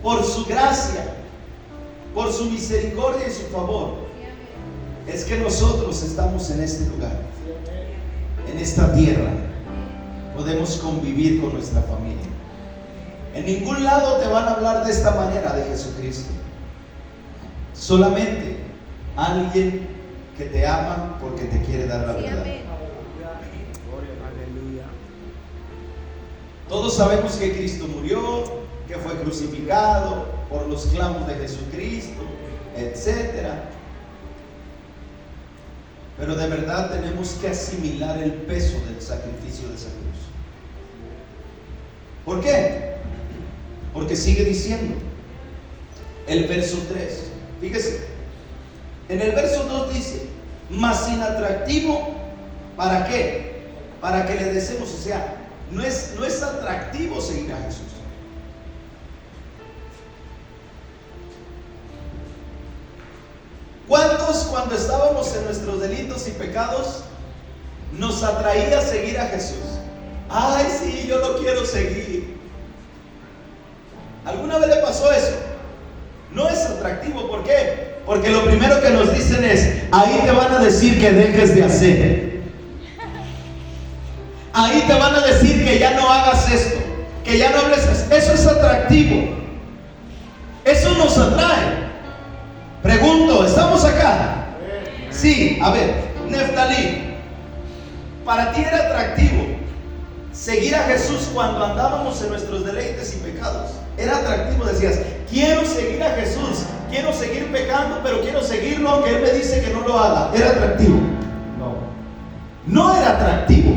por su misericordia y su favor, es que nosotros estamos en este lugar, en esta tierra. Podemos convivir con nuestra familia. En ningún lado te van a hablar de esta manera de Jesucristo. Solamente alguien que te ama porque te quiere dar la verdad. Todos sabemos que Cristo murió, que fue crucificado por los clavos de Jesucristo, etcétera. Pero de verdad tenemos que asimilar el peso del sacrificio de esa cruz. ¿Por qué? Porque sigue diciendo el verso 3. Fíjese, en el verso 2 dice, mas sin atractivo, ¿para qué? Para que le deseemos. O sea, no es atractivo seguir a Jesús. ¿Cuántos cuando estábamos en nuestros delitos y pecados nos atraía seguir a Jesús? Ay, sí, yo lo quiero seguir. ¿Alguna vez le pasó eso? No es atractivo. ¿Por qué? Porque lo primero que nos dicen es, ahí te van a decir que dejes de hacer. Ahí te van a decir que ya no hagas esto, que ya no hables esto. Eso es atractivo. Eso nos atrae. Pregunto, ¿estamos acá? Sí, a ver, Neftalí, ¿para ti era atractivo seguir a Jesús cuando andábamos en nuestros deleites y pecados? Era atractivo, decías, quiero seguir a Jesús, quiero seguir pecando, pero quiero seguirlo aunque Él me dice que no lo haga. ¿Era atractivo? No era atractivo.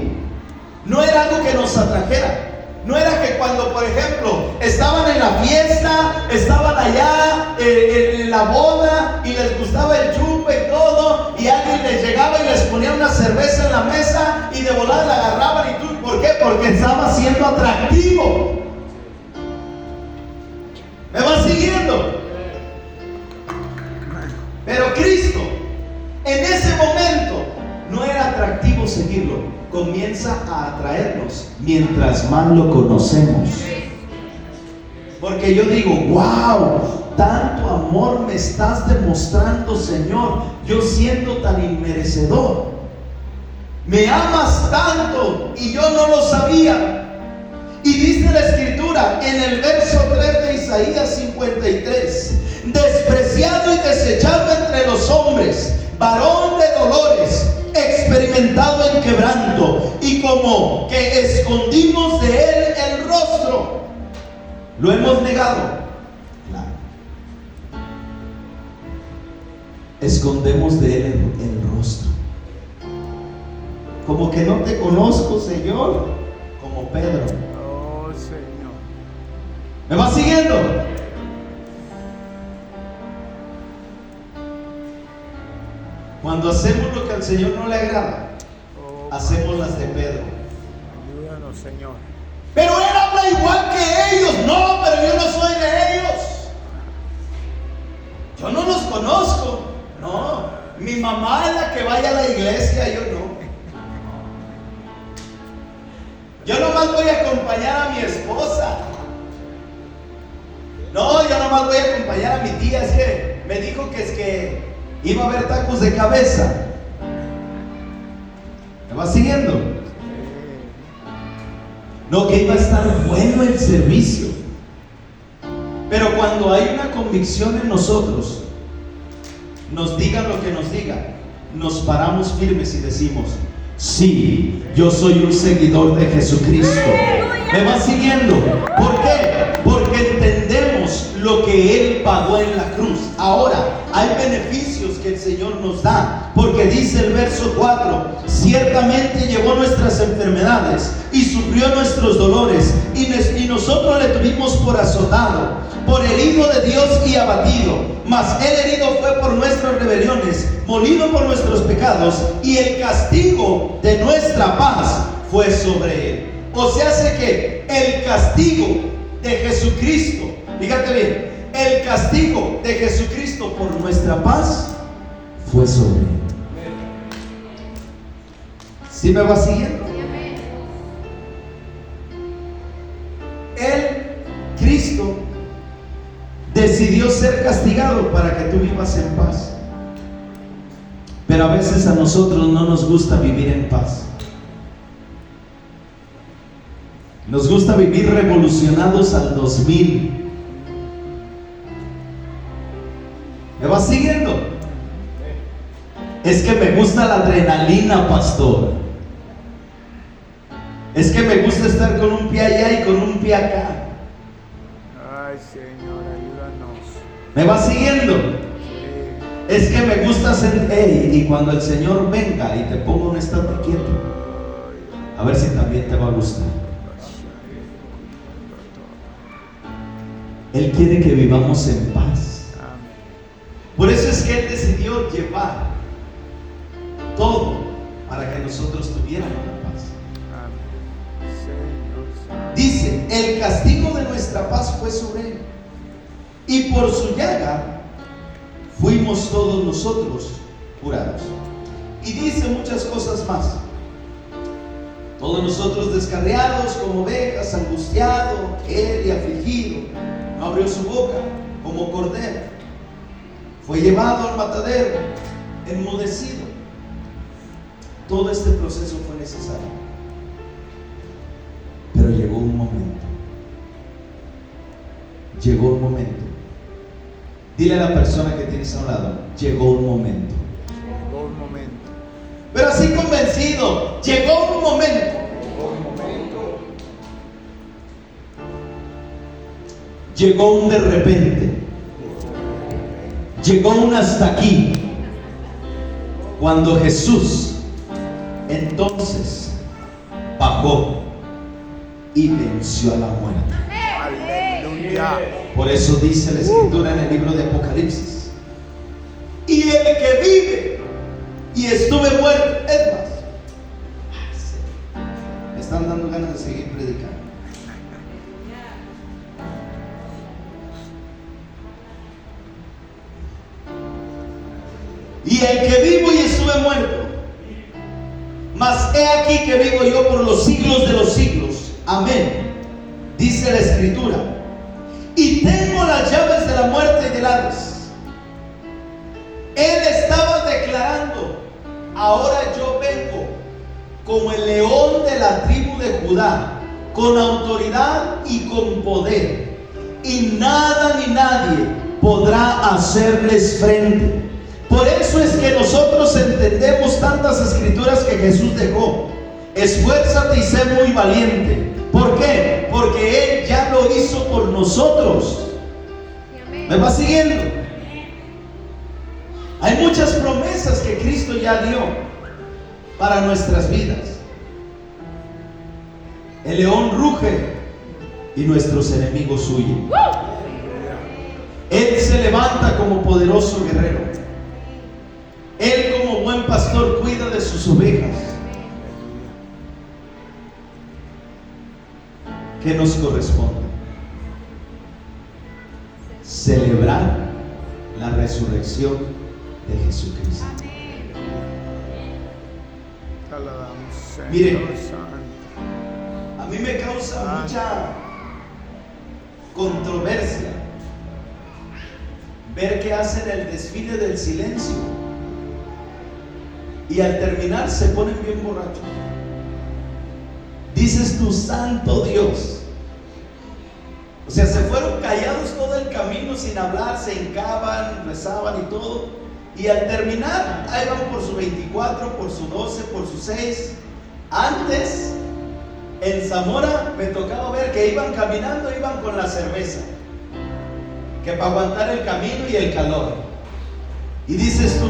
No era algo que nos atrajera. No era que cuando, por ejemplo, estaban en la fiesta, estaban allá en la boda y les gustaba el chupe y todo, y alguien les llegaba y les ponía una cerveza volada la agarraban y tú, ¿por qué? Porque estaba siendo atractivo. ¿Me vas siguiendo? Pero Cristo, en ese momento, no era atractivo seguirlo. Comienza a atraernos mientras más lo conocemos. Porque yo digo, wow, tanto amor me estás demostrando, Señor, yo siendo tan inmerecedor. Me amas tanto y yo no lo sabía. Y dice la Escritura en el verso 3 de Isaías 53: despreciado y desechado entre los hombres, varón de dolores, experimentado en quebranto, y como que escondimos de él el rostro. ¿Lo hemos negado? Claro. Escondemos de él el rostro. Como que no te conozco, Señor. Como Pedro.
Oh, Señor.
¿Me vas siguiendo? Cuando hacemos lo que al Señor no le agrada, hacemos las de Pedro.
Ayúdanos, Señor.
Pero él habla igual que ellos. No, pero yo no soy de ellos. Yo no los conozco. No, mi mamá es la que vaya a la iglesia, yo no. Yo nomás voy a acompañar a mi esposa. No, yo nomás voy a acompañar a mi tía. Es que me dijo que iba a haber tacos de cabeza. ¿Me vas siguiendo? No, que iba a estar bueno el servicio. Pero cuando hay una convicción en nosotros, nos digan lo que nos digan, nos paramos firmes y decimos: sí, yo soy un seguidor de Jesucristo. ¿Me vas siguiendo? ¿Por qué? Porque entendemos lo que Él pagó en la cruz. Ahora, hay beneficios que el Señor nos da, porque dice el verso 4: ciertamente llevó nuestras enfermedades y sufrió nuestros dolores, y nosotros le tuvimos por azotado, por herido de Dios y abatido. Mas Él herido fue por nuestras rebeliones, molido por nuestros pecados, y el castigo de nuestra paz fue sobre Él. O sea, hace que el castigo de Jesucristo, fíjate bien, el castigo de Jesucristo por nuestra paz fue sobre Él. ¿Sí me va siguiendo? Él, Cristo, decidió ser castigado para que tú vivas en paz. Pero a veces a nosotros no nos gusta vivir en paz. Nos gusta vivir revolucionados al 2000. ¿Me vas siguiendo? Es que me gusta la adrenalina, pastor. Es que me gusta estar con un pie allá y con un pie acá.
Ay, Señor, ayúdanos.
¿Me vas siguiendo? Es que me gusta ser y cuando el Señor venga y te ponga un estate quieto, a ver si también te va a gustar. Él quiere que vivamos en paz. Por eso es que Él decidió llevar todo para que nosotros tuviéramos la paz. Dice: el castigo de nuestra paz fue sobre Él, y por su llaga fuimos todos nosotros curados. Y dice muchas cosas más. Todos nosotros descarriados como ovejas, angustiado, él y afligido, no abrió su boca, como cordero fue llevado al matadero, enmudecido. Todo este proceso fue necesario. Pero llegó un momento. Llegó un momento. Dile a la persona que tienes a un lado: llegó un momento.
Llegó un momento.
Pero así convencido: llegó un momento. Llegó un de repente. Llegó un hasta aquí. Cuando Jesús entonces bajó y venció a la muerte.
Aleluya.
Por eso dice la Escritura en el libro de Apocalipsis: y el que vive y estuve muerto, es más, Y el que vivo y estuve muerto, mas he aquí que vivo yo por los siglos de los siglos. Amén. Dice la Escritura. Y tengo las llaves de la muerte y del Hades. Él estaba declarando: ahora yo vengo como el león de la tribu de Judá, con autoridad y con poder, y nada ni nadie podrá hacerles frente. Por eso es que nosotros entendemos tantas escrituras que Jesús dejó. Esfuérzate y sé muy valiente. ¿Por qué? Porque Él ya lo hizo por nosotros. ¿Me va siguiendo? Hay muchas promesas que Cristo ya dio para nuestras vidas. El león ruge y nuestros enemigos huyen. Él se levanta como poderoso guerrero. Él como buen pastor cuida de sus ovejas. ¿Qué nos corresponde? Celebrar la resurrección de Jesucristo. Mire, a mí me causa mucha controversia ver que hacen el desfile del silencio y al terminar se ponen bien borrachos. Dices tú, santo Dios. O sea, se fueron callados todo el camino sin hablar, se hincaban, rezaban y todo. Y al terminar, ahí van por su 24, por su 12, por su 6. Antes, en Zamora me tocaba ver que iban caminando, iban con la cerveza, que para aguantar el camino y el calor. Y dices tú,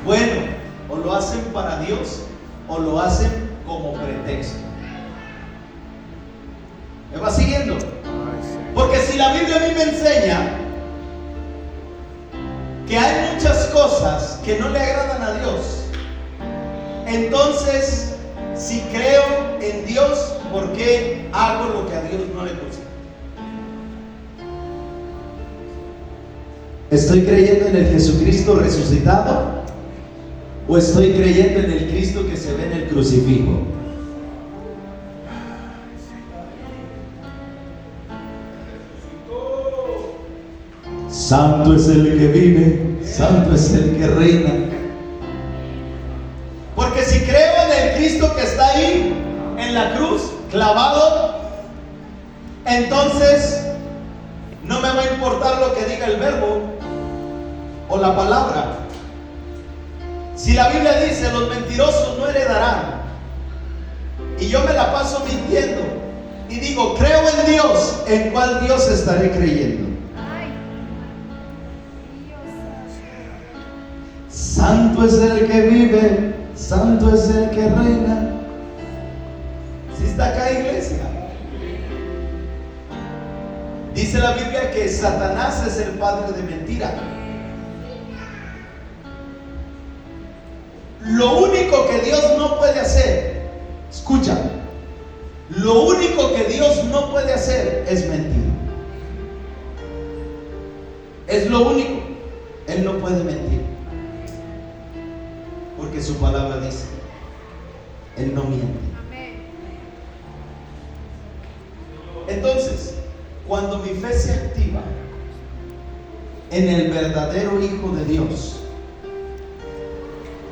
bueno, o lo hacen para Dios o lo hacen como pretexto. ¿Me va siguiendo? Porque si la Biblia a mí me enseña que hay muchas cosas que no le agradan a Dios, entonces, si creo en Dios, ¿por qué hago lo que a Dios no le gusta? ¿Estoy creyendo en el Jesucristo resucitado? ¿O estoy creyendo en el Cristo que se ve en el crucifijo? Santo es el que vive, santo es el que reina. Porque si creo en el Cristo que está ahí, en la cruz, clavado, entonces no me va a importar lo que diga el verbo o la palabra. Si la Biblia dice, los mentirosos no heredarán, y yo me la paso mintiendo y digo, creo en Dios, ¿en cuál Dios estaré creyendo? Santo es el que vive, santo es el que reina. ¿Sí está acá, iglesia? Dice la Biblia que Satanás es el padre de mentira. Lo único que Dios no puede hacer, escucha, lo único que Dios no puede hacer es mentir. Es lo único. Él no puede mentir, porque su palabra dice, Él no miente. Entonces, cuando mi fe se activa en el verdadero Hijo de Dios,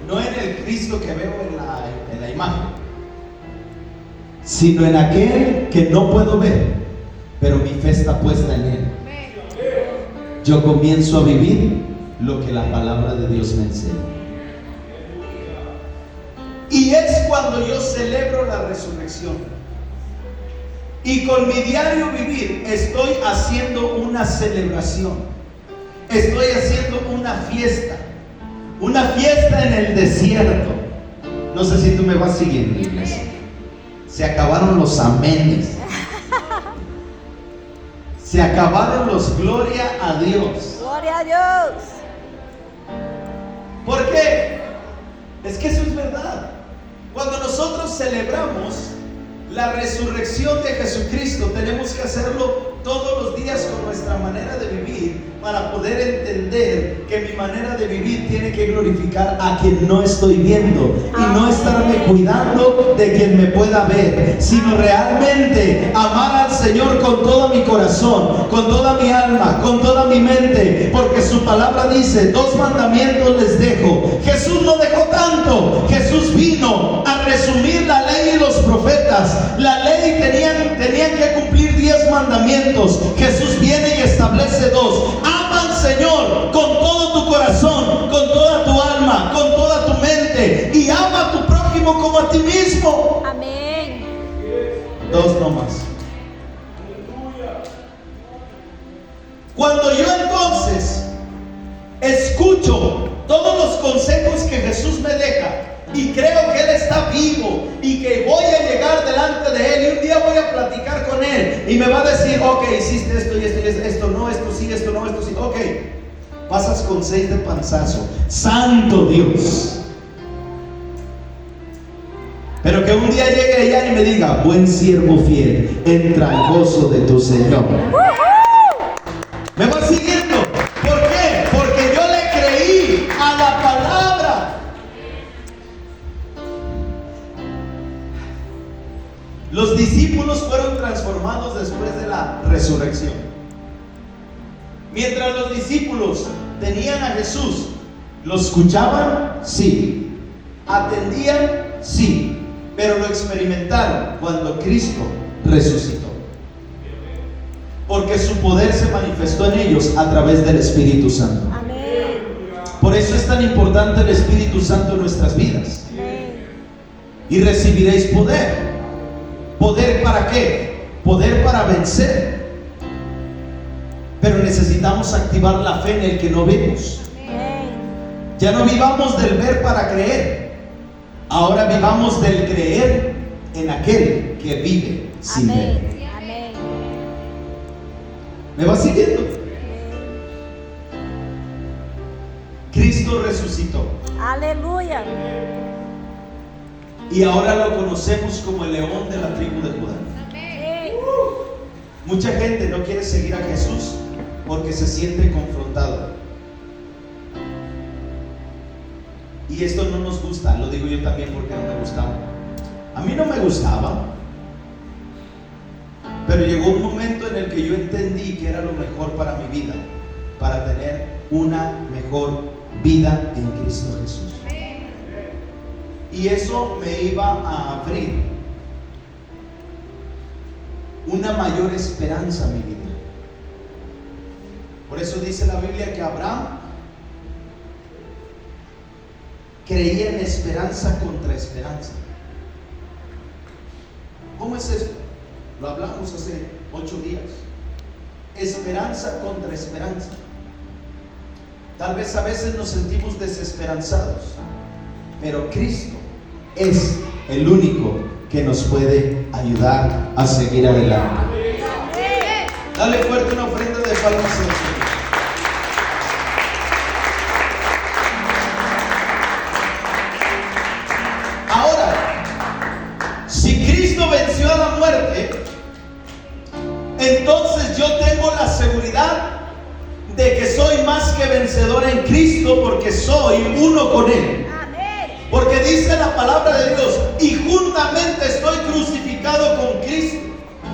no en el Cristo que veo en la imagen, sino en aquel que no puedo ver, pero mi fe está puesta en Él, yo comienzo a vivir lo que la palabra de Dios me enseña. Y es cuando yo celebro la resurrección. Y con mi diario vivir estoy haciendo una celebración. Estoy haciendo una fiesta. Una fiesta en el desierto. No sé si tú me vas siguiendo, iglesia. Se acabaron los amenes. Se acabaron los gloria a Dios.
Gloria a Dios.
¿Por qué? Es que eso es verdad. Cuando nosotros celebramos la resurrección de Jesucristo, tenemos que hacerlo todos los días con nuestra manera de vivir para poder entender que que mi manera de vivir tiene que glorificar a quien no estoy viendo y no estarme cuidando de quien me pueda ver, sino realmente amar al Señor con todo mi corazón, con toda mi alma, con toda mi mente, porque su palabra dice: 2 mandamientos les dejo. Jesús no dejó tanto. Jesús vino a resumir la ley y los profetas. La ley tenían que cumplir 10 mandamientos. Jesús viene y establece 2. Ama al Señor con todo tu corazón, con toda tu alma, con toda tu mente, y ama a tu prójimo como a ti mismo.
Amén.
2 nomás. Cuando yo entonces escucho todos los consejos que Jesús me deja y creo que Él está vivo y que voy a llegar delante de Él y un día voy a platicar con Él y me va a decir: ok, hiciste esto y esto y esto no, esto sí, esto no, esto sí, ok, pasas con 6 de panzazo. Santo Dios. Pero que un día llegue allá y me diga: buen siervo fiel, entra al gozo de tu Señor. ¿Me va siguiendo? ¿Por qué? Porque yo le creí a la palabra. Los discípulos fueron transformados después de la resurrección. Mientras los discípulos tenían a Jesús, ¿lo escuchaban? Sí. ¿Atendían? Sí. Pero lo experimentaron cuando Cristo resucitó. Porque su poder se manifestó en ellos a través del Espíritu Santo.
Amén.
Por eso es tan importante el Espíritu Santo en nuestras vidas.
Amén.
Y recibiréis poder. ¿Poder para qué? Poder para vencer. Pero necesitamos activar la fe en el que no vemos.
Amén.
Ya no vivamos del ver para creer. Ahora vivamos del creer en aquel que vive sin ver.
Amén. Amén.
¿Me va siguiendo? Cristo resucitó.
Aleluya.
Y ahora lo conocemos como el león de la tribu de Judá.
Amén.
Mucha gente no quiere seguir a Jesús porque se siente confrontado. Y esto no nos gusta, lo digo yo también porque no me gustaba. A mí no me gustaba. Pero llegó un momento en el que yo entendí que era lo mejor para mi vida, para tener una mejor vida en Cristo Jesús. Y eso me iba a abrir una mayor esperanza a mi vida. Por eso dice la Biblia que Abraham creía en esperanza contra esperanza. ¿Cómo es esto? Lo hablamos hace 8 días. Esperanza contra esperanza. Tal vez a veces nos sentimos desesperanzados, pero Cristo es el único que nos puede ayudar a seguir adelante. Dale fuerte una ofrenda de palmas al Señor. Ahora, si Cristo venció a la muerte, entonces yo tengo la seguridad de que soy más que vencedor en Cristo, porque soy uno con Él. Porque dice la palabra de Dios: y juntamente estoy crucificado con Cristo.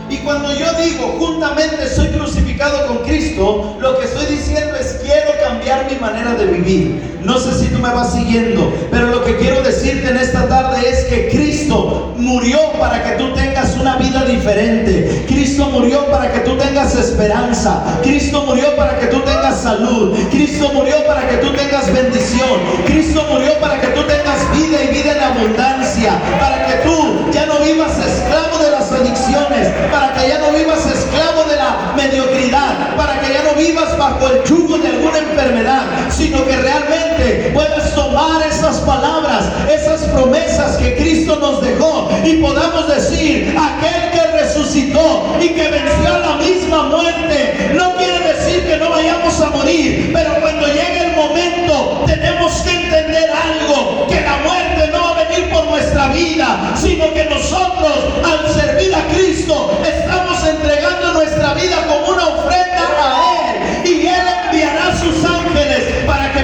Y cuando yo digo juntamente soy crucificado con Cristo, lo que estoy diciendo es: quiero cambiar mi manera de vivir. No sé si tú me vas siguiendo, pero lo que quiero decirte en esta tarde es que Cristo murió para que tú tengas una vida diferente. Cristo murió para que tú tengas esperanza. Cristo murió para que tú tengas salud. Cristo murió para que tú tengas bendición. Cristo murió para que tú tengas vida y vida en abundancia. Para que tú ya no vivas esclavo de las adicciones. Para que ya no vivas esclavo de la mediocridad. Para que ya no vivas bajo el yugo de alguna enfermedad, sino que realmente puedas tomar esas palabras, esas promesas que Cristo nos dejó, y podamos decir: aquel que resucitó y que venció la misma muerte. No quiere decir que no vayamos a morir, pero cuando llegue el momento tenemos que entender algo: que la muerte no va a venir por nuestra vida, sino que nosotros, al servir a Cristo, estamos entregando nuestra vida como una ofrenda a Él, y Él enviará sus ángeles para que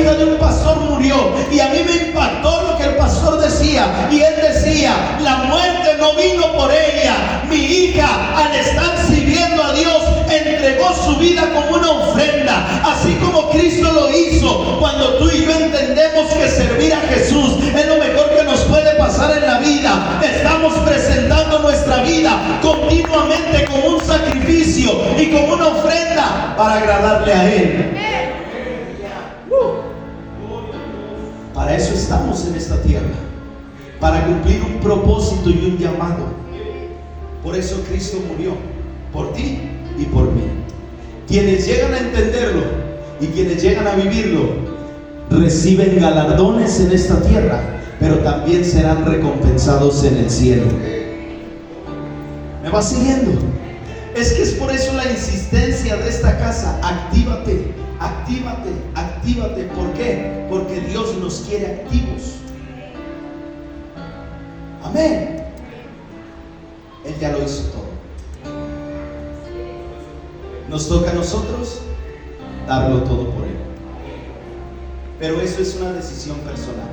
vida de un pastor murió, y a mí me impactó lo que el pastor decía, y él decía: la muerte no vino por ella. Mi hija, al estar sirviendo a Dios, entregó su vida como una ofrenda, así como Cristo lo hizo. Cuando tú y yo entendemos que servir a Jesús es lo mejor que nos puede pasar en la vida, estamos presentando nuestra vida continuamente como un sacrificio y como una ofrenda para agradarle a Él. Para eso estamos en esta tierra, para cumplir un propósito y un llamado. Por eso Cristo murió, por ti y por mí. Quienes llegan a entenderlo y quienes llegan a vivirlo reciben galardones en esta tierra, pero también serán recompensados en el cielo. ¿Me va siguiendo? Es que es por eso la insistencia de esta casa: actívate, actívate, actívate. ¿Por qué? Porque Dios nos quiere activos. Amén. Él ya lo hizo todo. Nos toca a nosotros darlo todo por Él. Pero eso es una decisión personal.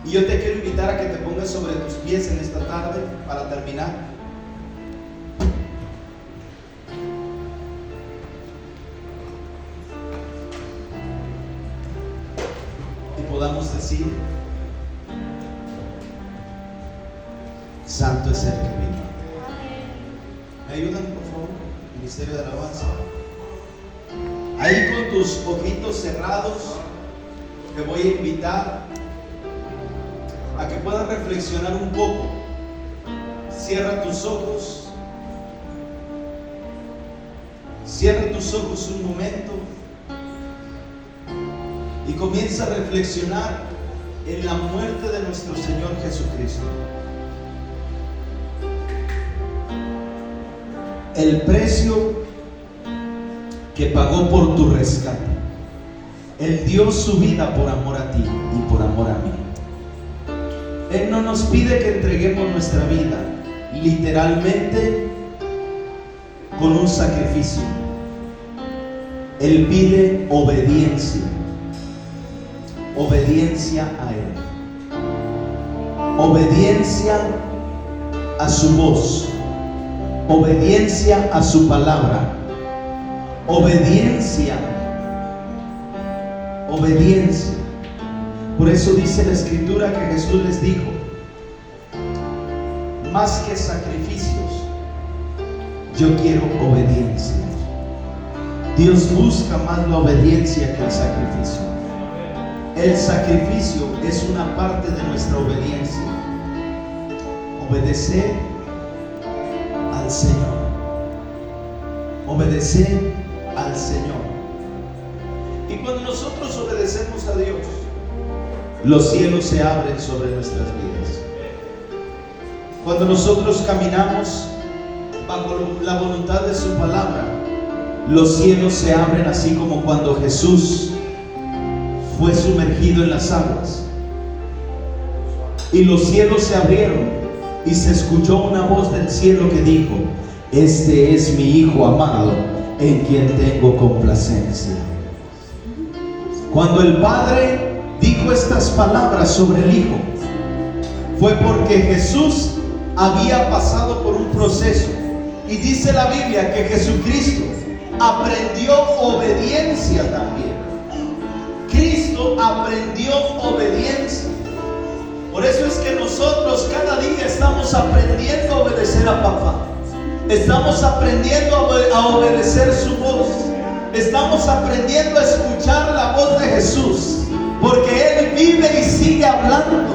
Y yo te quiero invitar a que te pongas sobre tus pies en esta tarde para terminar. Y podamos decir: santo es el que vino. ¿Me ayudan, por favor? Ministerio de Alabanza. Ahí con tus ojitos cerrados, te voy a invitar a que puedas reflexionar un poco. Cierra tus ojos. Cierra tus ojos un momento y comienza a reflexionar en la muerte de nuestro Señor Jesucristo. El precio que pagó por tu rescate. Él dio su vida por amor a ti y por amor a mí. Él no nos pide que entreguemos nuestra vida literalmente con un sacrificio. Él pide obediencia. Obediencia a Él. Obediencia a su voz. Obediencia a su palabra. Obediencia. Obediencia. Por eso dice la Escritura que Jesús les dijo: más que sacrificios, yo quiero obediencia. Dios busca más la obediencia que el sacrificio. El sacrificio es una parte de nuestra obediencia. Obedecer al Señor. Obedecer al Señor. Y cuando nosotros obedecemos a Dios, los cielos se abren sobre nuestras vidas. Cuando nosotros caminamos bajo la voluntad de su palabra, los cielos se abren, así como cuando Jesús fue sumergido en las aguas y los cielos se abrieron y se escuchó una voz del cielo que dijo: este es mi Hijo amado, en quien tengo complacencia. Cuando el Padre dijo estas palabras sobre el Hijo, fue porque Jesús había pasado por un proceso. Y dice la Biblia que Jesucristo aprendió obediencia también. Cristo aprendió obediencia. Por eso es que nosotros cada día estamos aprendiendo a obedecer a papá. Estamos aprendiendo a obedecer su voz. Estamos aprendiendo a escuchar la voz de Jesús, porque Él vive y sigue hablando.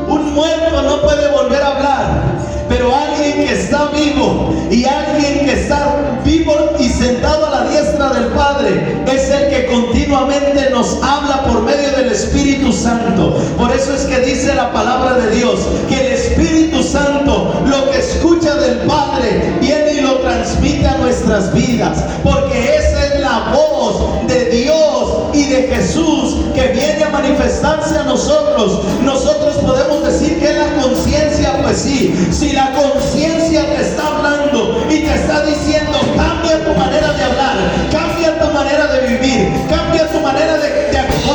Un muerto no puede volver a hablar, pero alguien que está vivo, y alguien que está vivo y sentado a la diestra del Padre, es el que continuamente nos habla por medio del Espíritu Santo. Por eso es que dice la palabra de Dios que el Espíritu Santo, lo que escucha del Padre, viene y lo transmite a nuestras vidas, porque esa es la voz de Dios y de Jesús que viene a manifestarse a nosotros. Nosotros podemos decir que es la conciencia. Pues sí, si la conciencia te está hablando y te está diciendo: cambia tu manera de hablar, cambia tu manera de vivir, cambia tu manera de actuar,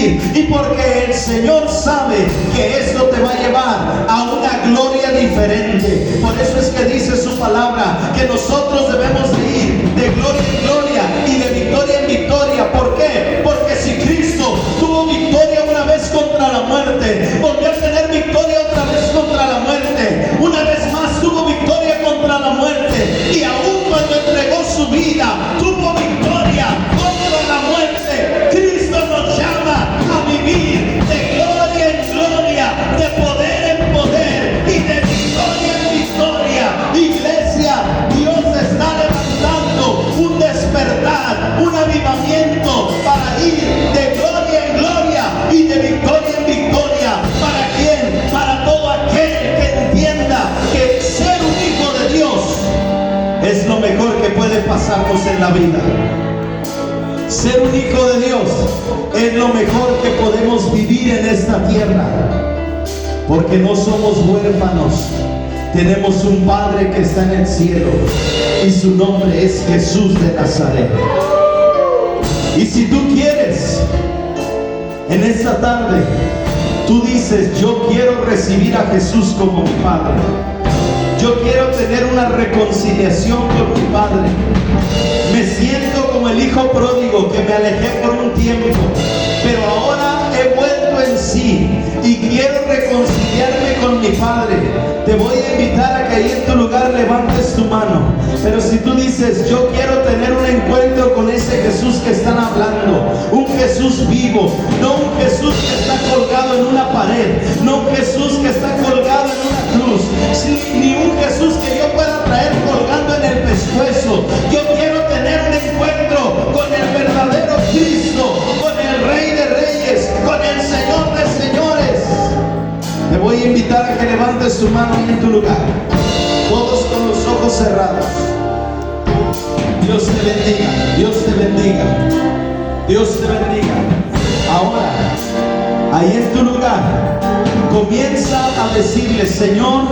vivir y porque el Señor sabe que esto te va a llevar a una gloria diferente. Por eso es que dice su palabra que nosotros debemos de ir de gloria en gloria y de victoria en victoria. ¿Por qué? Porque si Cristo tuvo victoria una vez contra la muerte, volvió a tener victoria otra vez contra la muerte, una vez más tuvo victoria contra la muerte, y aún cuando entregó su vida tuvo victoria contra la muerte. Cristo nos llama a vivir de gloria en gloria, de poder en poder y de victoria en victoria. Iglesia, Dios está levantando un despertar, un avivamiento para ir de gloria en gloria y de victoria en victoria. ¿Para quién? Para todo aquel que entienda que ser un hijo de Dios es lo mejor que puede pasarnos en la vida. Ser un hijo de Dios es lo mejor que podemos vivir en esta tierra, porque no somos huérfanos. Tenemos un Padre que está en el cielo y su nombre es Jesús de Nazaret. Y si tú quieres, en esta tarde, tú dices: yo quiero recibir a Jesús como mi Padre. Yo quiero tener una reconciliación con mi Padre. Me siento como el hijo pródigo que me alejé por un tiempo, pero ahora he vuelto en sí y quiero reconciliarme con mi Padre. Te voy a invitar a que ahí en tu lugar levantes tu mano. Pero si tú dices: yo quiero tener un encuentro con ese Jesús que están hablando, un Jesús vivo, no un Jesús que está colgado en una pared, no un Jesús que está colgado en una cruz, ni un Jesús que yo pueda traer colgando en el pescuezo. Yo quiero tener un encuentro con el verdadero Cristo, con el Rey de Reyes, con el Señor de Señores. Te voy a invitar a que levantes tu mano en tu lugar, todos con los ojos cerrados. Dios te bendiga, Dios te bendiga, Dios te bendiga. Ahora, ahí en tu lugar, comienza a decirle: Señor,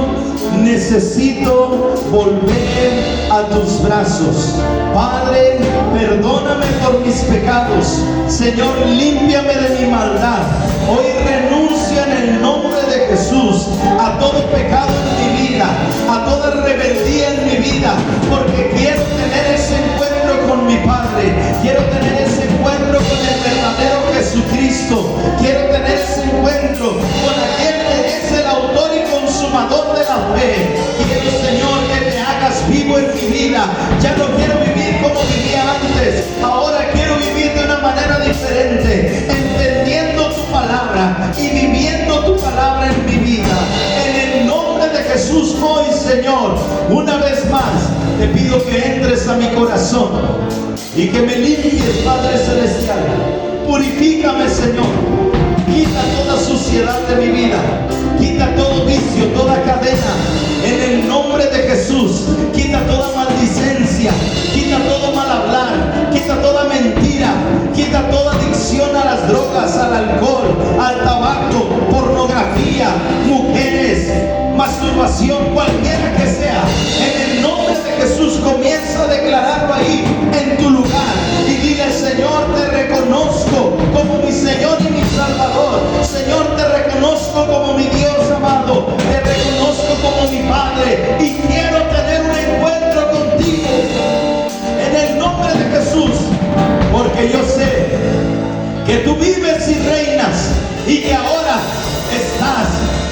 necesito volver a tus brazos. Padre, perdóname por mis pecados. Señor, límpiame de mi maldad. Hoy renuncio en el nombre de Jesús a todo pecado en mi vida, a toda rebeldía en mi vida, porque quiero tener ese encuentro con mi Padre. Quiero tener ese encuentro con el verdadero Jesucristo. Quiero tener ese encuentro con aquel que es el autor y consumador de la fe. Quiero, Señor, que me hagas vivo en mi vida. Ya no quiero vivir como vivía antes. Ahora quiero vivir de una manera diferente, entendiendo tu palabra y viviendo tu palabra en mi vida. En el nombre de Jesús, hoy, Señor, una vez más te pido que entres a mi corazón y que me limpies, Padre Celestial. Purifícame, Señor. Quita toda suciedad de mi vida. Quita todo vicio, toda cadena. En el nombre de Jesús, quita toda maldicencia, quita todo mal hablar, quita toda mentira, quita toda adicción a las drogas, al alcohol, al tabaco, pornografía, mujeres, masturbación, cualquiera que sea. En el nombre de Jesús, comienza a declararlo ahí en tu lugar y dile: Señor, te reconozco como mi Señor y mi Salvador. Señor, te reconozco como mi Dios amado, te reconozco como mi Padre y quiero tener un encuentro contigo en el nombre de Jesús, porque yo sé que tú vives y reinas y que ahora estás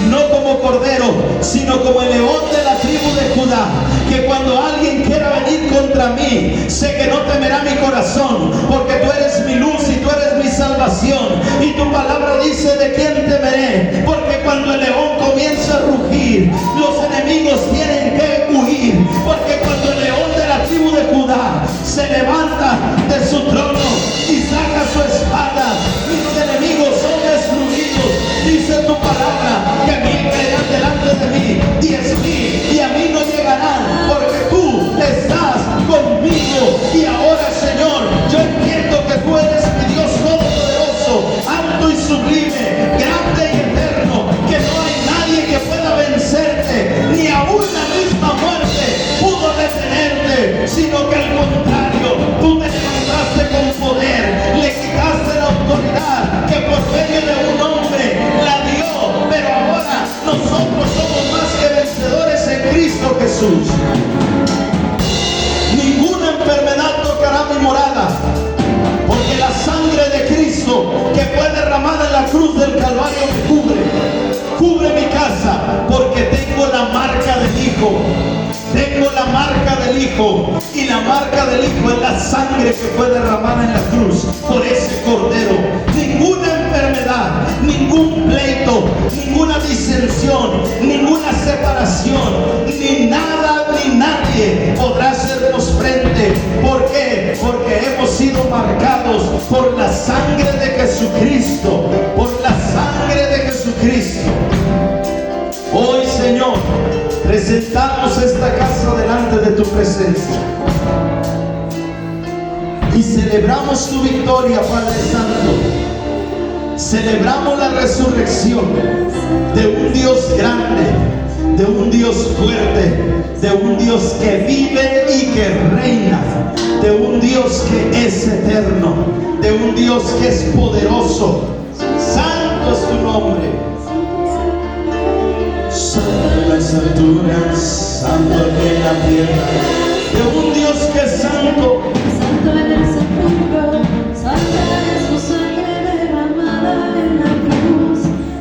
no como cordero, sino como el león de la tribu de Judá, que cuando alguien quiera venir contra mí, sé que no temerá mi corazón, porque tú eres mi luz y tú eres mi salvación. Y tu palabra dice: ¿de quién temeré? Porque cuando el león comienza a rugir, los enemigos tienen que huir, porque cuando el león de la tribu de Judá se levanta de su trono y saca su espada, mis enemigos son destruidos. Dice tu palabra que 1000 caerán delante de mí, 10,000 y a mí no llegarán, porque tú estás conmigo. Y ahora, Señor, yo entiendo que tú eres mi Dios todopoderoso, alto y sublime, grande y eterno, que no hay nadie que pueda vencerte, ni aún la misma muerte pudo detenerte, sino que al contrario, tú te levantaste con poder, le quitaste la autoridad que por Hijo, y la marca del Hijo es la sangre que fue derramada en la cruz por ese Cordero. Ninguna enfermedad, ningún pleito, ninguna disensión, ninguna separación, ni nada ni nadie podrá hacernos frente. ¿Por qué? Porque hemos sido marcados por la sangre de Jesucristo, por la sangre de Jesucristo. Hoy, Señor, presentamos esta casa delante de tu presencia y celebramos tu victoria, Padre Santo. Celebramos la resurrección de un Dios grande, de un Dios fuerte, de un Dios que vive y que reina, de un Dios que es eterno, de un Dios que es poderoso. Santo es tu nombre. Santo en las alturas, santo en la tierra, de un Dios que es santo.
Santo en el sepulcro, santa es su sangre derramada en la cruz.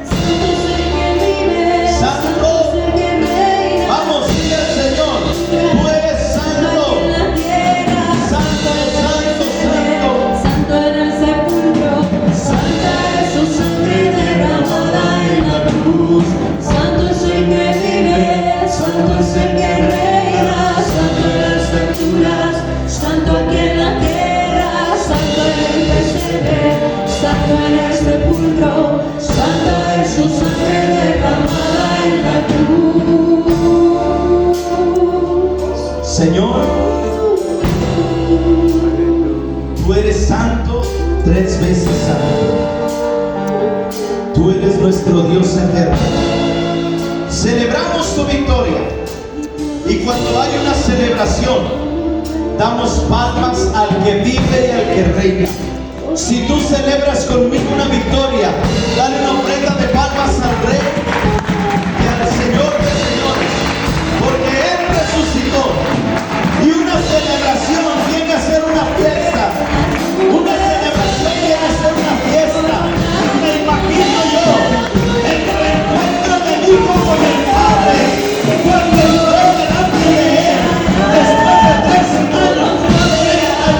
Santo es el que vive, santo es el que reina.
Vamos, dile al Señor, tú eres santo.
En la tierra,
Santo, santo, santo.
santo en el sepulcro, santa es su sangre derramada en la cruz. Santo es el que vive, santo es el que reina. Santo en las alturas, santo aquí en la tierra, santo en el pesebre, santo en el sepulcro, santo es su sangre derramada en la cruz.
Señor, tú eres santo, 3 veces santo. Tú eres nuestro Dios eterno. Celebramos tu victoria, y cuando hay una celebración, damos palmas al que vive y al que reina. Si tú celebras conmigo una victoria, dale una ofrenda de palmas al Rey y al Señor de señores, porque Él resucitó. Y una celebración viene a ser una fiesta. Una celebración viene a ser una fiesta. Me imagino yo el reencuentro del Hijo con el Padre cuando entró delante de Él después de 3 años,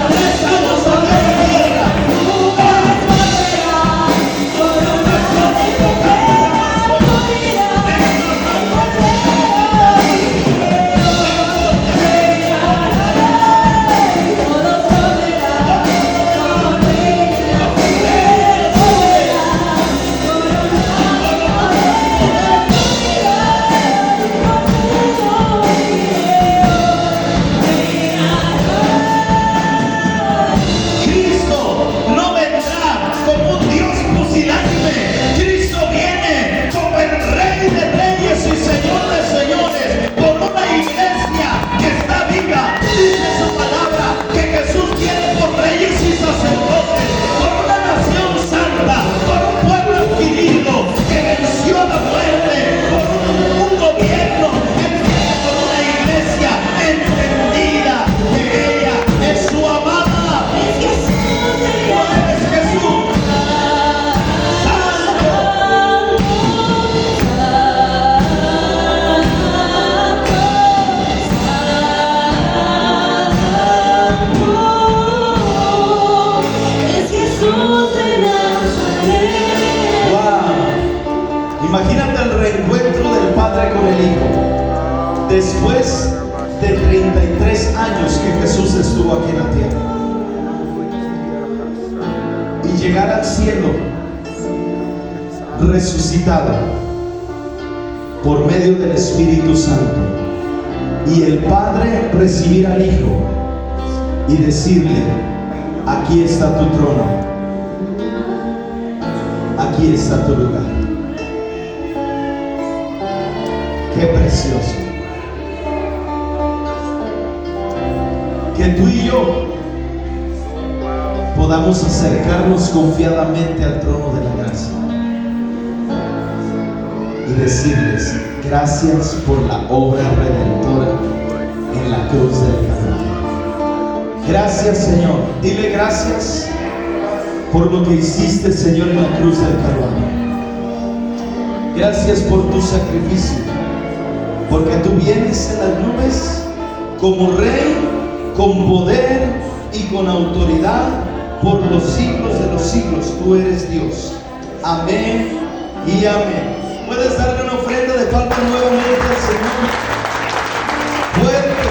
33 años sobre la tierra. Cristo no vendrá como un Dios pusilánime. Cristo viene como el Rey de reyes y Señor de señores, por una iglesia que está viva. Dice su palabra que Jesús viene por reyes y sacerdotes, por una nación santa, por un pueblo adquirido que venció la muerte, por un gobierno, por una iglesia entendida que ella es su amada. Es Jesús.
Es Jesús de Nazaret.
Wow. Imagínate el reencuentro del Padre con el Hijo después de 33 años que Jesús estuvo aquí en la tierra, y llegar al cielo resucitado por medio del Espíritu Santo, y el Padre recibir al Hijo y decirle: aquí está tu trono, aquí está tu lugar. Qué precioso que tú y yo podamos acercarnos confiadamente al trono de la gracia y decirles: gracias por la obra redentora en la cruz del Calvario. Gracias, Señor. Dile gracias por lo que hiciste, Señor, en la cruz del Calvario. Gracias por tu sacrificio, porque tú vienes en las nubes, como Rey, con poder y con autoridad por los siglos de los siglos. Tú eres Dios. Amén y amén. Puedes darle una ofrenda de palmas nuevamente al Señor. Fuerte.